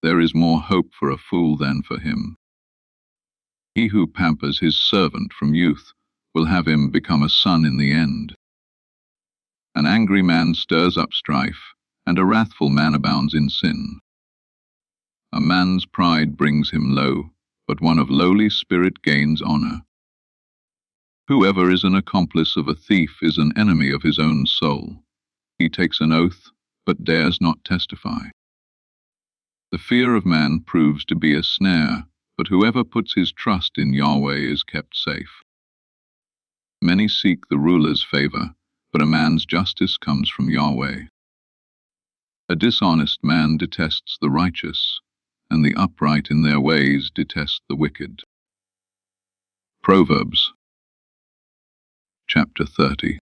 There is more hope for a fool than for him. He who pampers his servant from youth will have him become a son in the end. An angry man stirs up strife, and a wrathful man abounds in sin. A man's pride brings him low, but one of lowly spirit gains honor. Whoever is an accomplice of a thief is an enemy of his own soul. He takes an oath, but dares not testify. The fear of man proves to be a snare, but whoever puts his trust in Yahweh is kept safe. Many seek the ruler's favor, but a man's justice comes from Yahweh. A dishonest man detests the righteous, and the upright in their ways detest the wicked. Proverbs, chapter 30.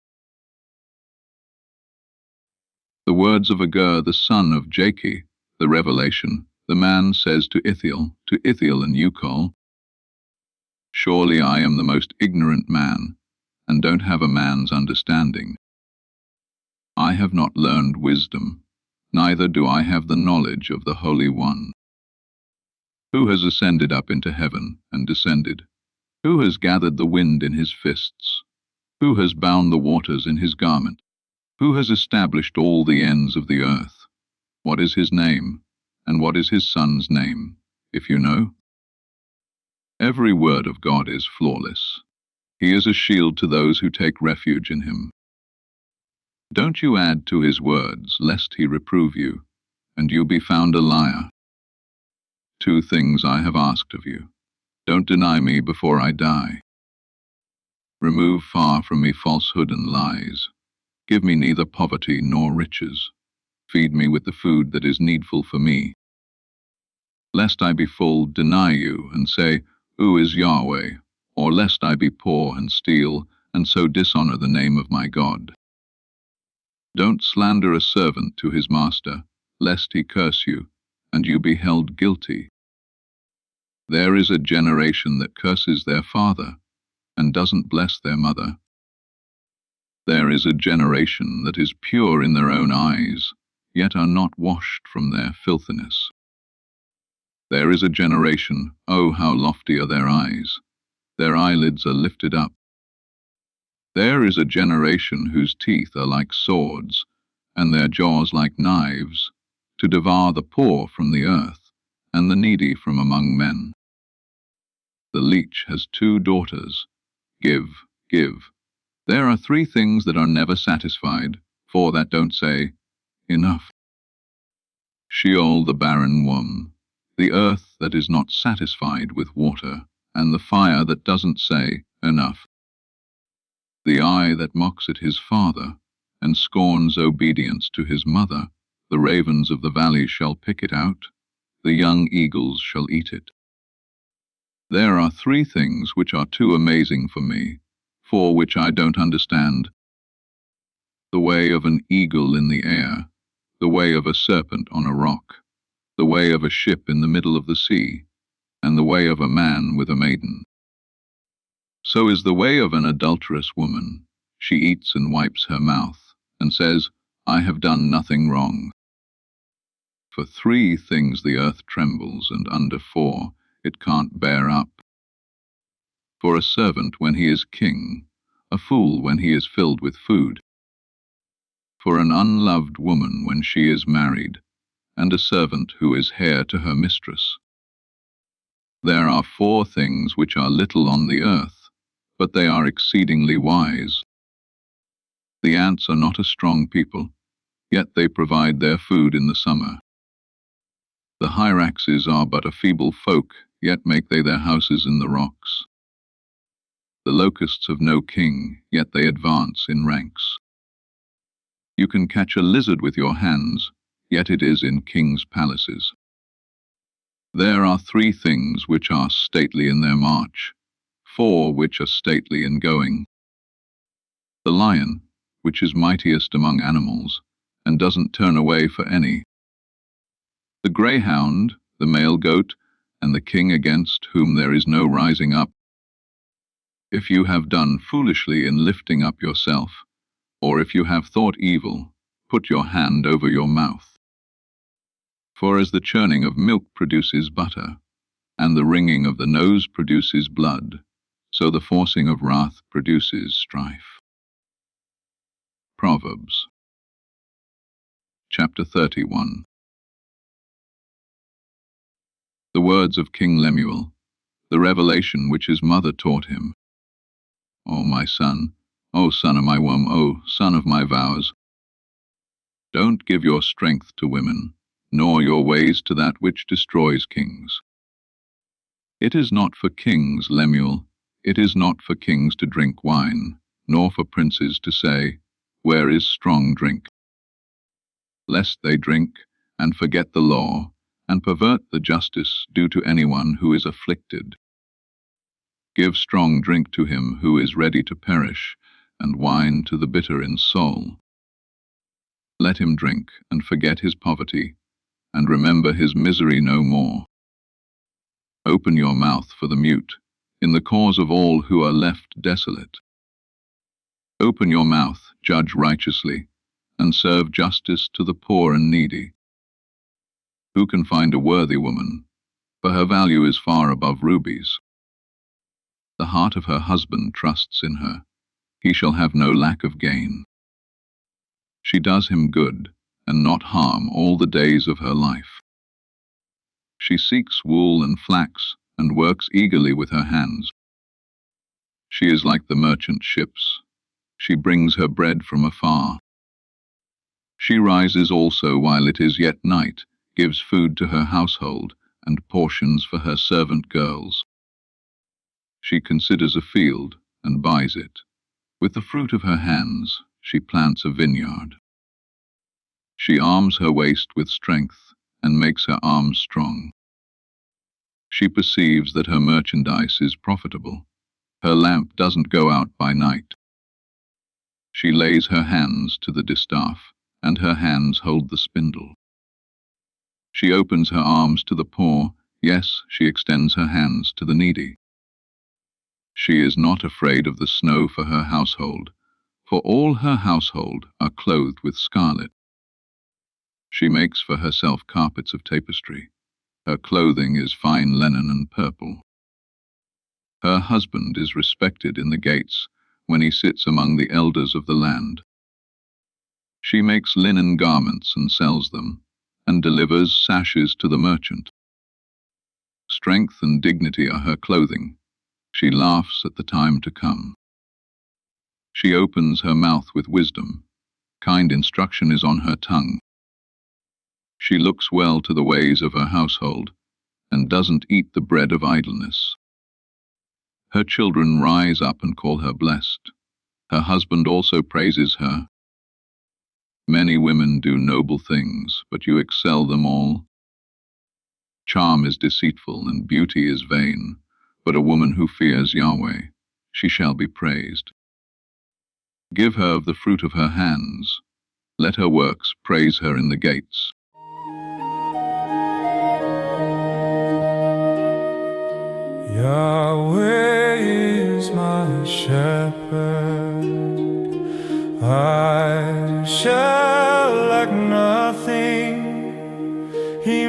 The words of Agur, the son of Jakeh, the revelation. The man says to Ithiel and Ukol, surely I am the most ignorant man, and don't have a man's understanding. I have not learned wisdom, neither do I have the knowledge of the Holy One. Who has ascended up into heaven and descended? Who has gathered the wind in his fists? Who has bound the waters in his garment? Who has established all the ends of the earth? What is his name, and what is his son's name, if you know? Every word of God is flawless. He is a shield to those who take refuge in him. Don't you add to his words, lest he reprove you, and you be found a liar. 2 things I have asked of you. Don't deny me before I die. Remove far from me falsehood and lies. Give me neither poverty nor riches. Feed me with the food that is needful for me. Lest I be full, deny you, and say, who is Yahweh? Or lest I be poor and steal, and so dishonor the name of my God. Don't slander a servant to his master, lest he curse you, and you be held guilty. There is a generation that curses their father, and doesn't bless their mother. There is a generation that is pure in their own eyes, yet are not washed from their filthiness. There is a generation, oh, how lofty are their eyes! Their eyelids are lifted up. There is a generation whose teeth are like swords, and their jaws like knives, to devour the poor from the earth, and the needy from among men. The leech has 2 daughters. Give, give. There are 3 things that are never satisfied, 4 that don't say, enough. Sheol, the barren womb, the earth that is not satisfied with water, and the fire that doesn't say, enough. The eye that mocks at his father, and scorns obedience to his mother, the ravens of the valleys shall pick it out, the young eagles shall eat it. There are 3 things which are too amazing for me, 4 which I don't understand. The way of an eagle in the air, the way of a serpent on a rock, the way of a ship in the middle of the sea, and the way of a man with a maiden. So is the way of an adulterous woman. She eats and wipes her mouth, and says, I have done nothing wrong. For 3 things the earth trembles, and under 4 it can't bear up. For a servant when he is king, a fool when he is filled with food. For an unloved woman when she is married, and a servant who is heir to her mistress. There are 4 things which are little on the earth, but they are exceedingly wise. The ants are not a strong people, yet they provide their food in the summer. The hyraxes are but a feeble folk, yet make they their houses in the rocks. The locusts have no king, yet they advance in ranks. You can catch a lizard with your hands, yet it is in kings' palaces. There are 3 things which are stately in their march, 4 which are stately in going. The lion, which is mightiest among animals, and doesn't turn away for any. The greyhound, the male goat, and the king against whom there is no rising up. If you have done foolishly in lifting up yourself, or if you have thought evil, put your hand over your mouth. For as the churning of milk produces butter, and the wringing of the nose produces blood, so the forcing of wrath produces strife. Proverbs Chapter 31. The words of King Lemuel, the revelation which his mother taught him. O my son, O son of my womb, O son of my vows, don't give your strength to women, nor your ways to that which destroys kings. It is not for kings, Lemuel, it is not for kings to drink wine, nor for princes to say, where is strong drink? Lest they drink, and forget the law, and pervert the justice due to anyone who is afflicted. Give strong drink to him who is ready to perish, and wine to the bitter in soul. Let him drink, and forget his poverty, and remember his misery no more. Open your mouth for the mute, in the cause of all who are left desolate. Open your mouth, judge righteously, and serve justice to the poor and needy. Who can find a worthy woman? For her value is far above rubies. The heart of her husband trusts in her. He shall have no lack of gain. She does him good, and not harm all the days of her life. She seeks wool and flax, and works eagerly with her hands. She is like the merchant ships. She brings her bread from afar. She rises also while it is yet night, gives food to her household, and portions for her servant girls. She considers a field, and buys it. With the fruit of her hands, she plants a vineyard. She arms her waist with strength, and makes her arms strong. She perceives that her merchandise is profitable. Her lamp doesn't go out by night. She lays her hands to the distaff, and her hands hold the spindle. She opens her arms to the poor, yes, she extends her hands to the needy. She is not afraid of the snow for her household, for all her household are clothed with scarlet. She makes for herself carpets of tapestry. Her clothing is fine linen and purple. Her husband is respected in the gates when he sits among the elders of the land. She makes linen garments and sells them, and delivers sashes to the merchant. Strength and dignity are her clothing. She laughs at the time to come. She opens her mouth with wisdom. Kind instruction is on her tongue. She looks well to the ways of her household, and doesn't eat the bread of idleness. Her children rise up and call her blessed. Her husband also praises her. Many women do noble things, but you excel them all. Charm is deceitful and beauty is vain, but a woman who fears Yahweh, she shall be praised. Give her of the fruit of her hands. Let her works praise her in the gates. Yahweh is my shepherd, I shall lack nothing. He